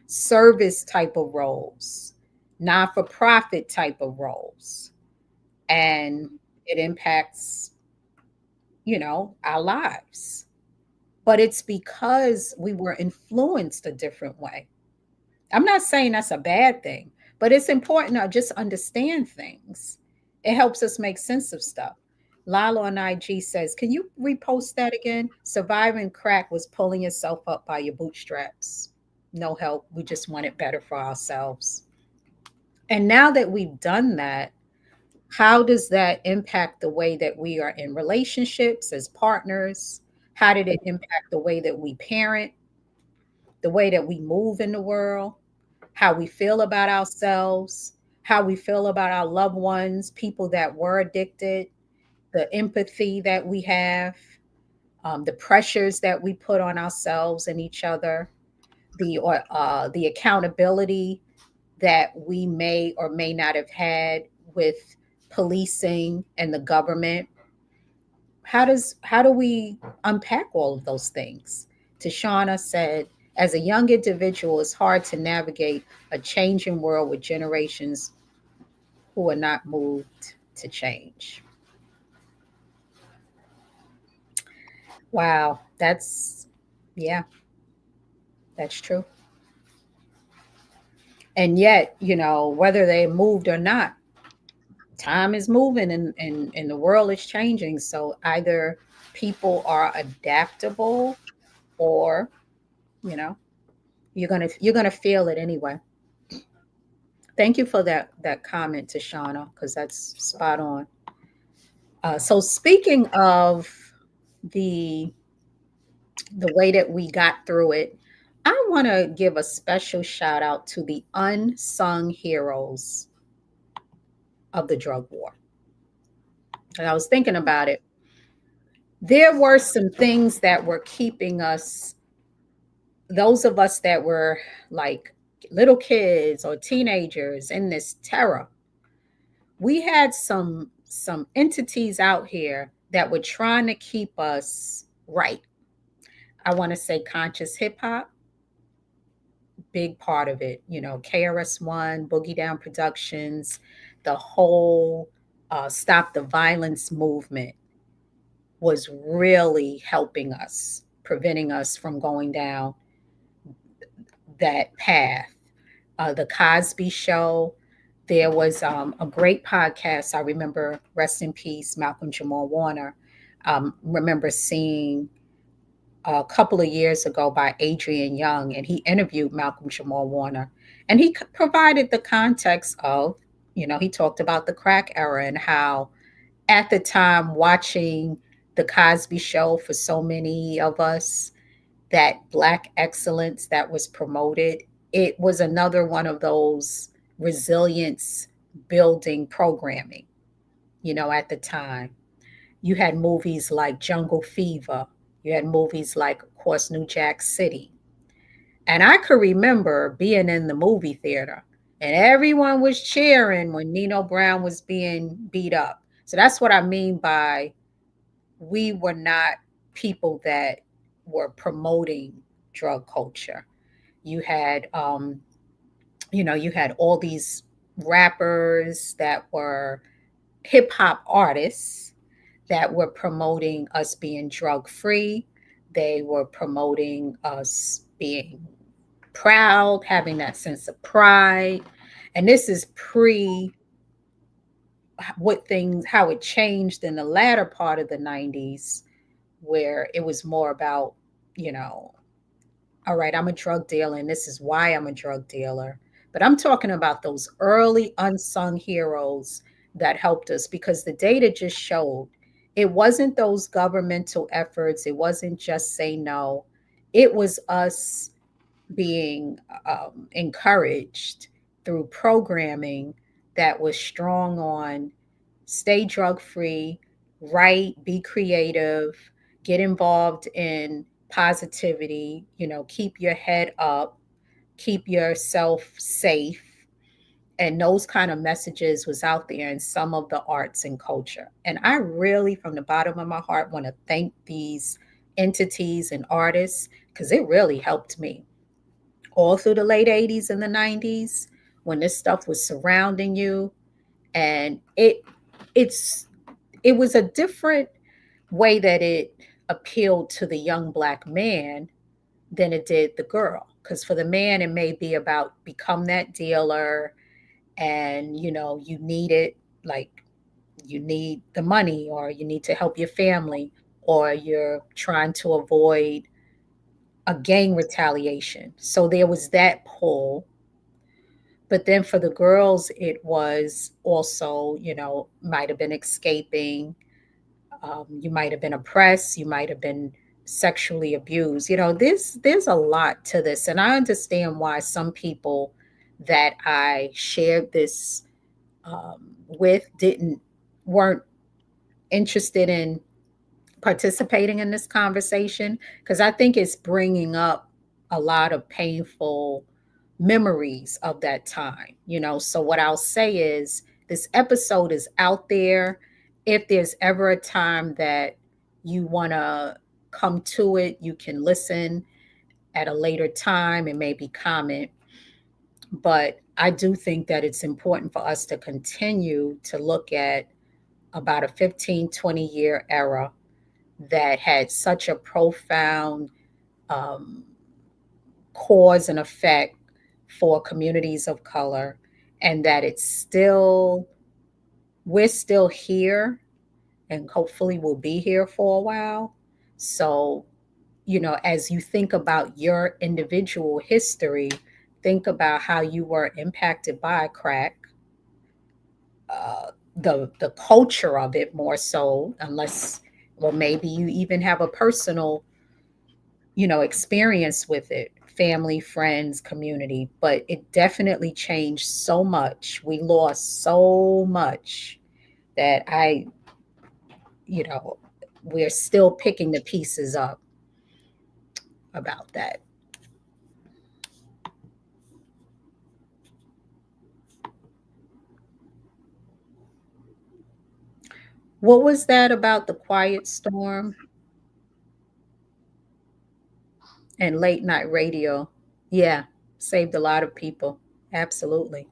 service type of roles, not for profit type of roles. And it impacts, our lives. But it's because we were influenced a different way. I'm not saying that's a bad thing, but it's important to just understand things. It helps us make sense of stuff. Lalo on IG says, can you repost that again? Surviving crack was pulling yourself up by your bootstraps. No help. We just want it better for ourselves. And now that we've done that, how does that impact the way that we are in relationships as partners? How did it impact the way that we parent, the way that we move in the world, how we feel about ourselves, how we feel about our loved ones, people that were addicted, the empathy that we have, the pressures that we put on ourselves and each other, the accountability that we may or may not have had with policing and the government. How do we unpack all of those things? Tashana said, as a young individual, it's hard to navigate a changing world with generations who are not moved to change. Wow, yeah, that's true. And yet, whether they moved or not, time is moving, and the world is changing. So either people are adaptable, or, you know, you're gonna feel it anyway. Thank you for that comment, Tashana, because that's spot on. So speaking of the the way that we got through it, I want to give a special shout out to the unsung heroes of the drug war. And I was thinking about it. There were some things that were keeping us, those of us that were like little kids or teenagers, in this terror. We had some entities out here that were trying to keep us right. I want to say conscious hip hop, big part of it. KRS-One, Boogie Down Productions, the whole Stop the Violence movement was really helping us, preventing us from going down that path. The Cosby Show, there was a great podcast. I remember, rest in peace, Malcolm Jamal Warner. Remember seeing a couple of years ago by Adrian Young, and he interviewed Malcolm Jamal Warner, and he provided the context of, he talked about the crack era and how at the time watching the Cosby Show, for so many of us, that Black excellence that was promoted, it was another one of those resilience building programming, at the time. You had movies like Jungle Fever. You had movies like, of course, New Jack City. And I could remember being in the movie theater and everyone was cheering when Nino Brown was being beat up. So that's what I mean by, we were not people that were promoting drug culture. You had, you had all these rappers that were hip hop artists that were promoting us being drug free. They were promoting us being proud, having that sense of pride. And this is pre what things, how it changed in the latter part of the 90s, where it was more about, you know, all right, I'm a drug dealer and this is why I'm a drug dealer. But I'm talking about those early unsung heroes that helped us, because the data just showed it wasn't those governmental efforts, it wasn't just say no, it was us being encouraged through programming that was strong on stay drug free, write, be creative, get involved in positivity, you know, keep your head up, keep yourself safe. And those kind of messages was out there in some of the arts and culture. And I really, from the bottom of my heart, want to thank these entities and artists, because it really helped me all through the late 80s and the 90s when this stuff was surrounding you. And it's it was a different way that it appealed to the young black man than it did the girl, because for the man it may be about become that dealer, and you know you need it, like you need the money or you need to help your family, or you're trying to avoid a gang retaliation, so there was that pull. But then for the girls it was also, you know, might have been escaping. You might have been oppressed. You might have been sexually abused. You know, there's a lot to this, and I understand why some people that I shared this with didn't weren't interested in participating in this conversation, because I think it's bringing up a lot of painful memories of that time, you know. So, what I'll say is this episode is out there. If there's ever a time that you want to come to it, you can listen at a later time and maybe comment. But I do think that it's important for us to continue to look at about a 15, 20-year era that had such a profound um, cause and effect for communities of color, and that it's still, we're still here, and hopefully we'll be here for a while. So, you know, as you think about your individual history, think about how you were impacted by crack, the culture of it more so, unless, well, maybe you even have a personal, you know, experience with it, family, friends, community. But it definitely changed so much. We lost so much that you know, we're still picking the pieces up about that. What was that about the quiet storm and late night radio? Yeah, saved a lot of people. Absolutely.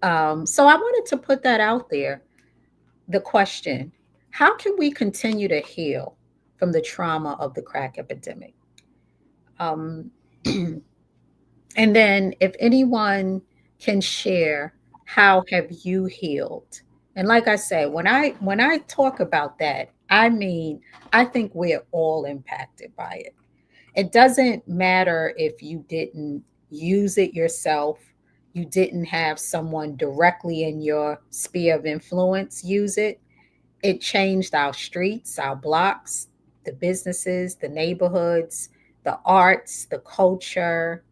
So I wanted to put that out there. The question: how can we continue to heal from the trauma of the crack epidemic? Um, and then, if anyone can share, how have you healed? And like I said, when I talk about that, I mean I think we're all impacted by it. It doesn't matter if you didn't use it yourself, you didn't have someone directly in your sphere of influence use it. It changed our streets, our blocks, the businesses, the neighborhoods, the arts, the culture,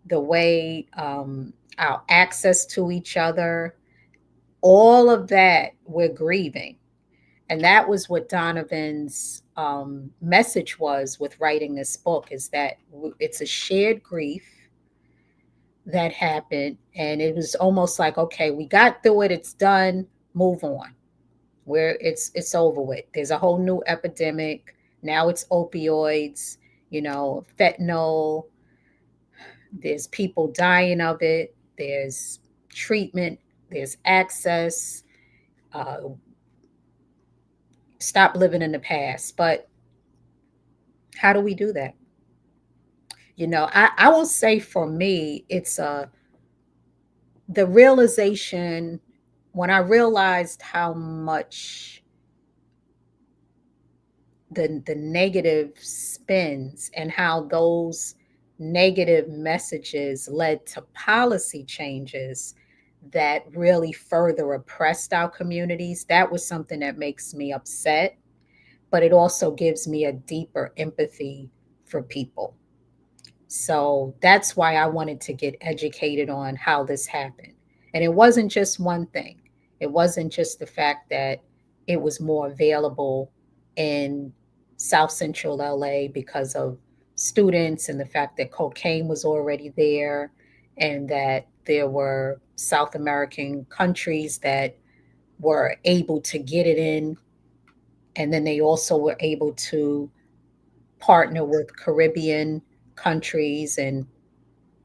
the way our access to each other, all of that we're grieving. And that was what Donovan's message was with writing this book, is that it's a shared grief that happened. And it was almost like, okay, we got through it, it's done, move on. Where it's over with. There's a whole new epidemic. Now it's opioids, you know, fentanyl. There's people dying of it. There's treatment. There's access. Uh, Stop living in the past. But How do we do that? I will say for me, it's the realization when I realized how much the negative spins and how those negative messages led to policy changes that really further oppressed our communities. That was something that makes me upset, but it also gives me a deeper empathy for people. So that's why I wanted to get educated on how this happened. And it wasn't just one thing. It wasn't just the fact that it was more available in South Central LA because of students and the fact that cocaine was already there and that there were South American countries that were able to get it in. And then they also were able to partner with Caribbean countries and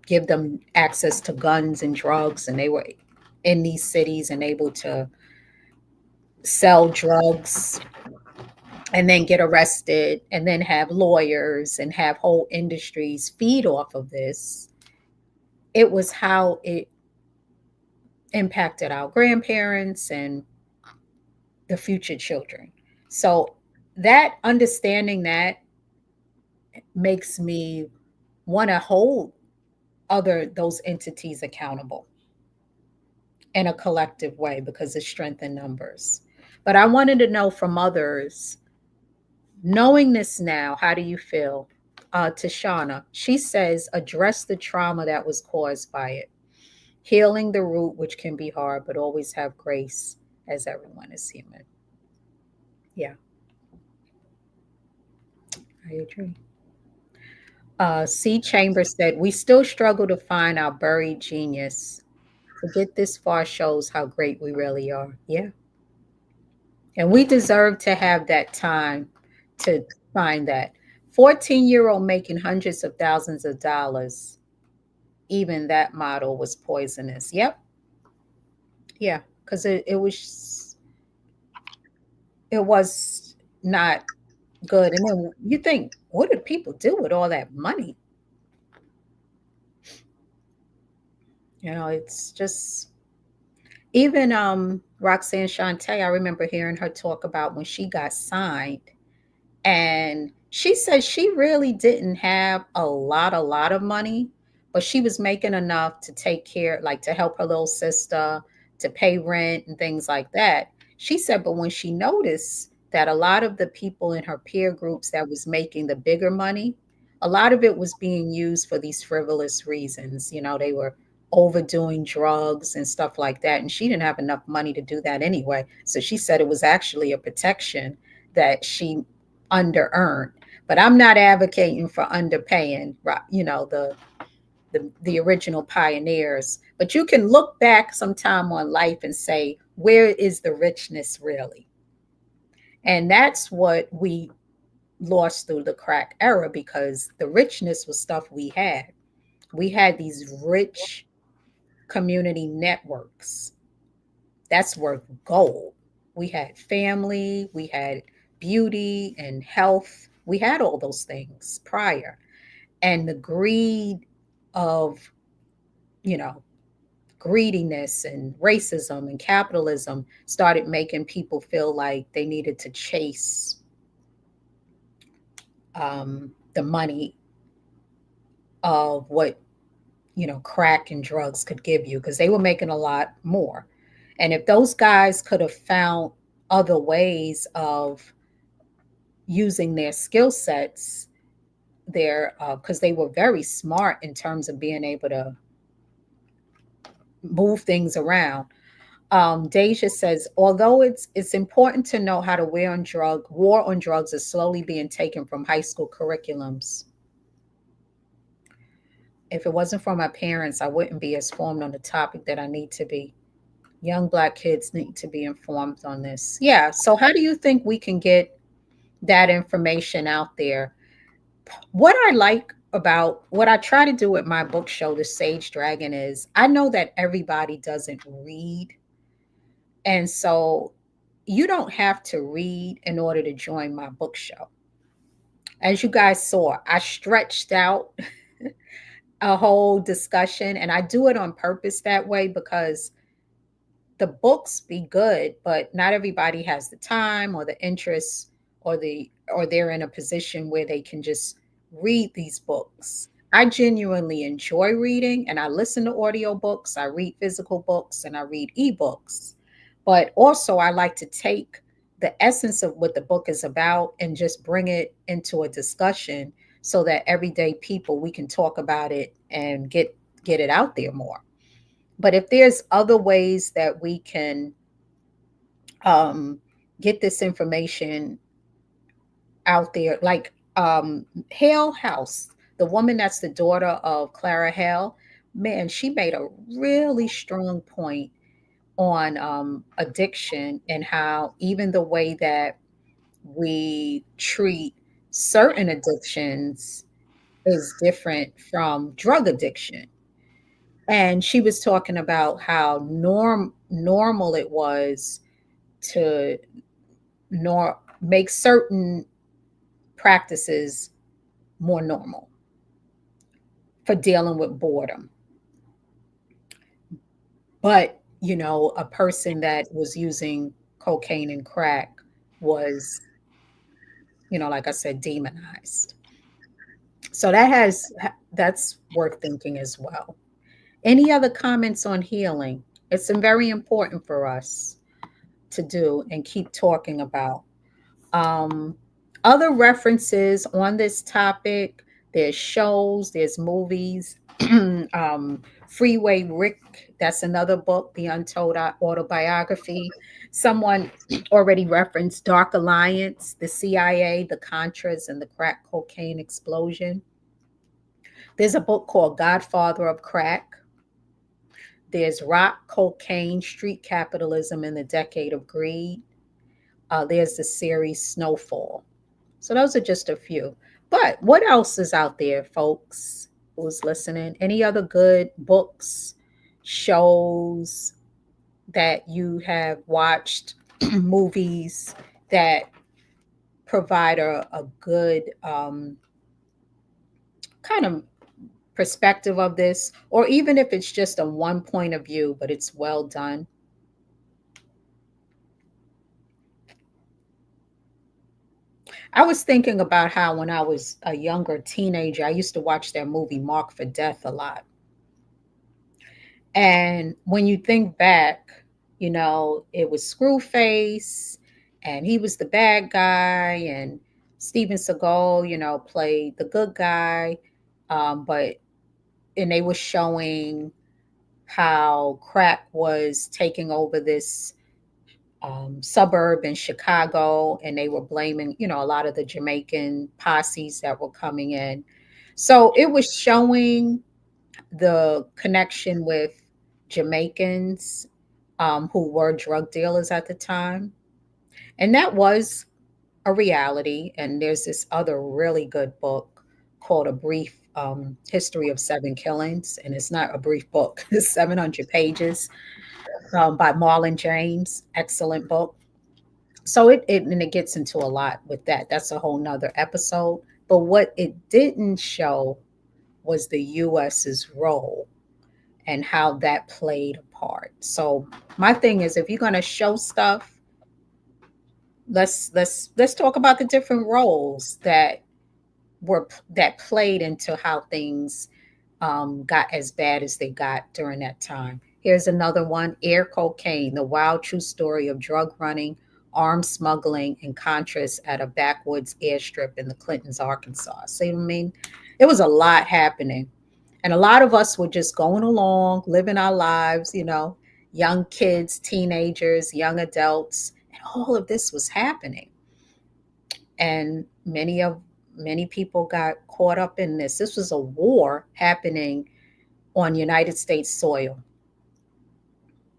give them access to guns and drugs, and they were in these cities and able to sell drugs and then get arrested and then have lawyers and have whole industries feed off of this. It was how it impacted our grandparents and the future children. So that understanding that makes me want to hold other those entities accountable in a collective way because it's strength in numbers. But I wanted to know from others, knowing this now, how do you feel? Tashana, she says, address the trauma that was caused by it, healing the root, which can be hard, but always have grace as everyone is human. Yeah, I agree. C. Chambers said, we still struggle to find our buried genius. To get this far shows how great we really are. Yeah. And we deserve to have that time to find that. 14-year-old making hundreds of thousands of dollars, even that model was poisonous. Yep. Yeah. Because it was not good. And then you think, what did people do with all that money? It's just even Roxanne Shante, I remember hearing her talk about when she got signed. And she said she really didn't have a lot of money, but she was making enough to take care, like to help her little sister, to pay rent and things like that. She said, but when she noticed that a lot of the people in her peer groups that was making the bigger money, a lot of it was being used for these frivolous reasons. They were overdoing drugs and stuff like that. And she didn't have enough money to do that anyway. So she said it was actually a protection that she under earned. But I'm not advocating for underpaying, the original pioneers. But you can look back sometime on life and say, where is the richness really? And that's what we lost through the crack era because the richness was stuff we had. We had these rich community networks. That's worth gold. We had family, we had beauty and health. We had all those things prior. And the greed of, you know, greediness and racism and capitalism started making people feel like they needed to chase the money of what, crack and drugs could give you because they were making a lot more. And if those guys could have found other ways of using their skill sets, their because they were very smart in terms of being able to move things around. Deja says, although it's important to know how to war on drugs is slowly being taken from high school curriculums. If it wasn't for my parents, I wouldn't be as formed on the topic that I need to be. Young Black kids need to be informed on this. Yeah. So how do you think we can get that information out there? What I like about what I try to do with my book show, The Sage Dragon, is I know that everybody doesn't read. And so you don't have to read in order to join my book show. As you guys saw, I stretched out a whole discussion, and I do it on purpose that way because the books be good, but not everybody has the time or the interest or they're in a position where they can just read these books. I genuinely enjoy reading and I listen to audiobooks, I read physical books and I read ebooks. But also I like to take the essence of what the book is about and just bring it into a discussion so that everyday people we can talk about it and get it out there more. But if there's other ways that we can um, get this information out there, like Hale House, the woman that's the daughter of Clara Hale, man, she made a really strong point on addiction and how even the way that we treat certain addictions is different from drug addiction. And she was talking about how normal it was to make certain practices more normal for dealing with boredom. But, a person that was using cocaine and crack was, like I said, demonized. So that's worth thinking as well. Any other comments on healing? It's very important for us to do and keep talking about. Um, Other references on this topic, there's shows, there's movies. Freeway Rick, that's another book, The Untold Autobiography. Someone already referenced Dark Alliance, the CIA, the Contras, and the crack cocaine explosion. There's a book called Godfather of Crack. There's Rock, Cocaine, Street Capitalism in the Decade of Greed. There's the series Snowfall. So those are just a few. But what else is out there, folks, who's listening? Any other good books, shows that you have watched, movies that provide a good kind of perspective of this, or even if it's just a one point of view, but it's well done? I was thinking about how when I was a younger teenager, I used to watch that movie Mark for Death a lot. And when you think back, it was Screwface and he was the bad guy, and Steven Seagal, played the good guy. But and they were showing how crack was taking over this suburb in Chicago, and they were blaming, a lot of the Jamaican posses that were coming in. So it was showing the connection with Jamaicans who were drug dealers at the time. And that was a reality. And there's this other really good book called A Brief History of Seven Killings. And it's not a brief book, it's 700 pages by Marlon James. Excellent book. So it gets into a lot with that. That's a whole nother episode. But what it didn't show was the US's role and how that played a part. So my thing is, if you're going to show stuff, let's talk about the different roles that played into how things got as bad as they got during that time. Here's another one: Air Cocaine, the wild true story of drug running, arms smuggling, and Contras at a backwoods airstrip in the Clintons, Arkansas. See what I mean? It was a lot happening. And a lot of us were just going along, living our lives, young kids, teenagers, young adults, and all of this was happening. And many people got caught up in this. This was a war happening on United States soil.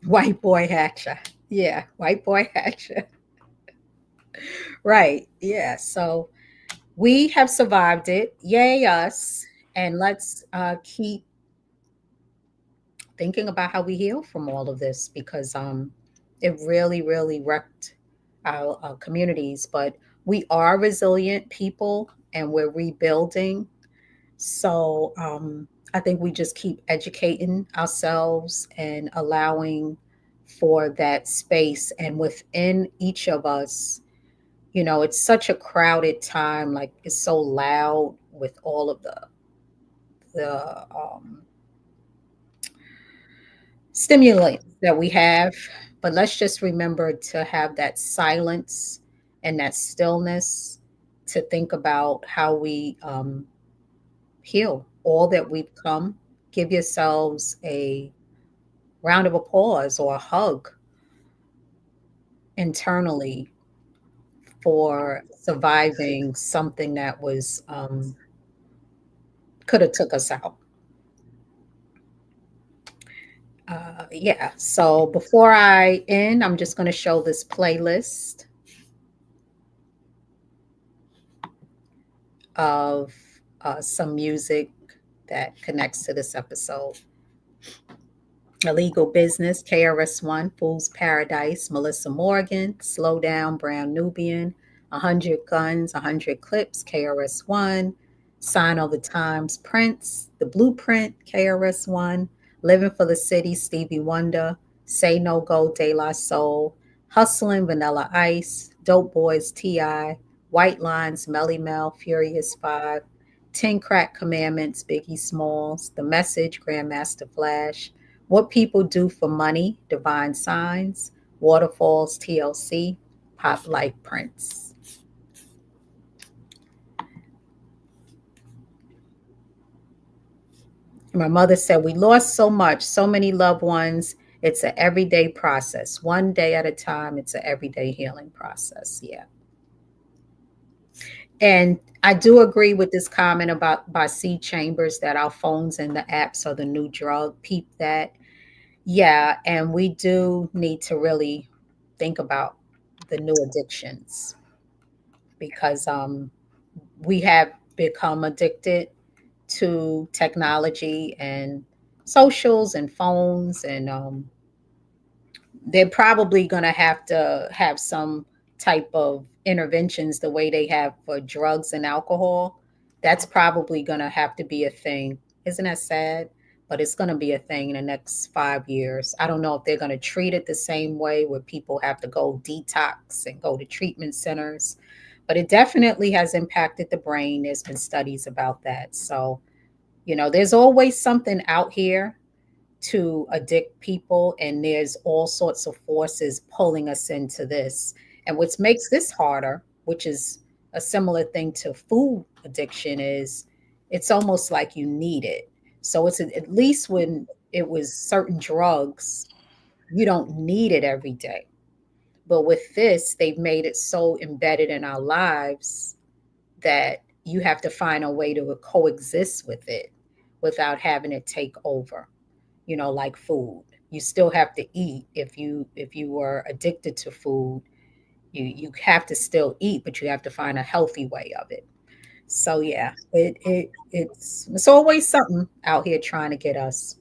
White boy hatcher. Yeah, white boy hatcher. Right. Yeah. So we have survived it. Yay, us. And let's keep thinking about how we heal from all of this, because it really, really wrecked our communities. But we are resilient people. and we're rebuilding. So I think we just keep educating ourselves and allowing for that space. And within each of us, it's such a crowded time. Like it's so loud with all of the stimulants that we have. But let's just remember to have that silence and that stillness to think about how we heal all that we've come. Give yourselves a round of applause or a hug internally for surviving something that was could have took us out. Yeah. So before I end, I'm just going to show this playlist of some music that connects to this episode. Illegal Business, KRS-One, Fool's Paradise, Melissa Morgan, Slow Down, Brown Nubian, 100 Guns, 100 Clips, KRS-One, Sign of the Times, Prince, The Blueprint, KRS-One, Living for the City, Stevie Wonder, Say No Go, De La Soul, Hustlin', Vanilla Ice, Dope Boys, T.I., White Lines, Melly Mel, Furious Five, 10 Crack Commandments, Biggie Smalls, The Message, Grandmaster Flash, What People Do for Money, Divine Signs, Waterfalls, TLC, Pop Life, Prince. My mother said, we lost so much, so many loved ones. It's an everyday process. One day at a time, it's an everyday healing process. Yeah. And I do agree with this comment about by C. Chambers that our phones and the apps are the new drug. Peep that. Yeah, and we do need to really think about the new addictions because we have become addicted to technology and socials and phones, and they're probably going to have some type of interventions the way they have for drugs and alcohol. That's probably going to have to be a thing. Isn't that sad? But it's going to be a thing in the next 5 years. I don't know if they're going to treat it the same way where people have to go detox and go to treatment centers, but it definitely has impacted the brain. There's been studies about that. So, there's always something out here to addict people, and there's all sorts of forces pulling us into this. And what makes this harder, which is a similar thing to food addiction, is it's almost like you need it. So it's at least when it was certain drugs, you don't need it every day. But with this, they've made it so embedded in our lives that you have to find a way to coexist with it without having it take over. Like food, you still have to eat. If you were addicted to food, you have to still eat, but you have to find a healthy way of it. So yeah, it's always something out here trying to get us.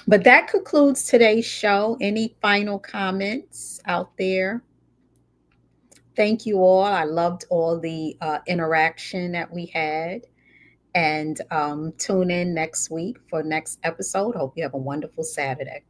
But that concludes today's show. Any final comments out there? Thank you all. I loved all the interaction that we had. And tune in next week for next episode. Hope you have a wonderful Saturday.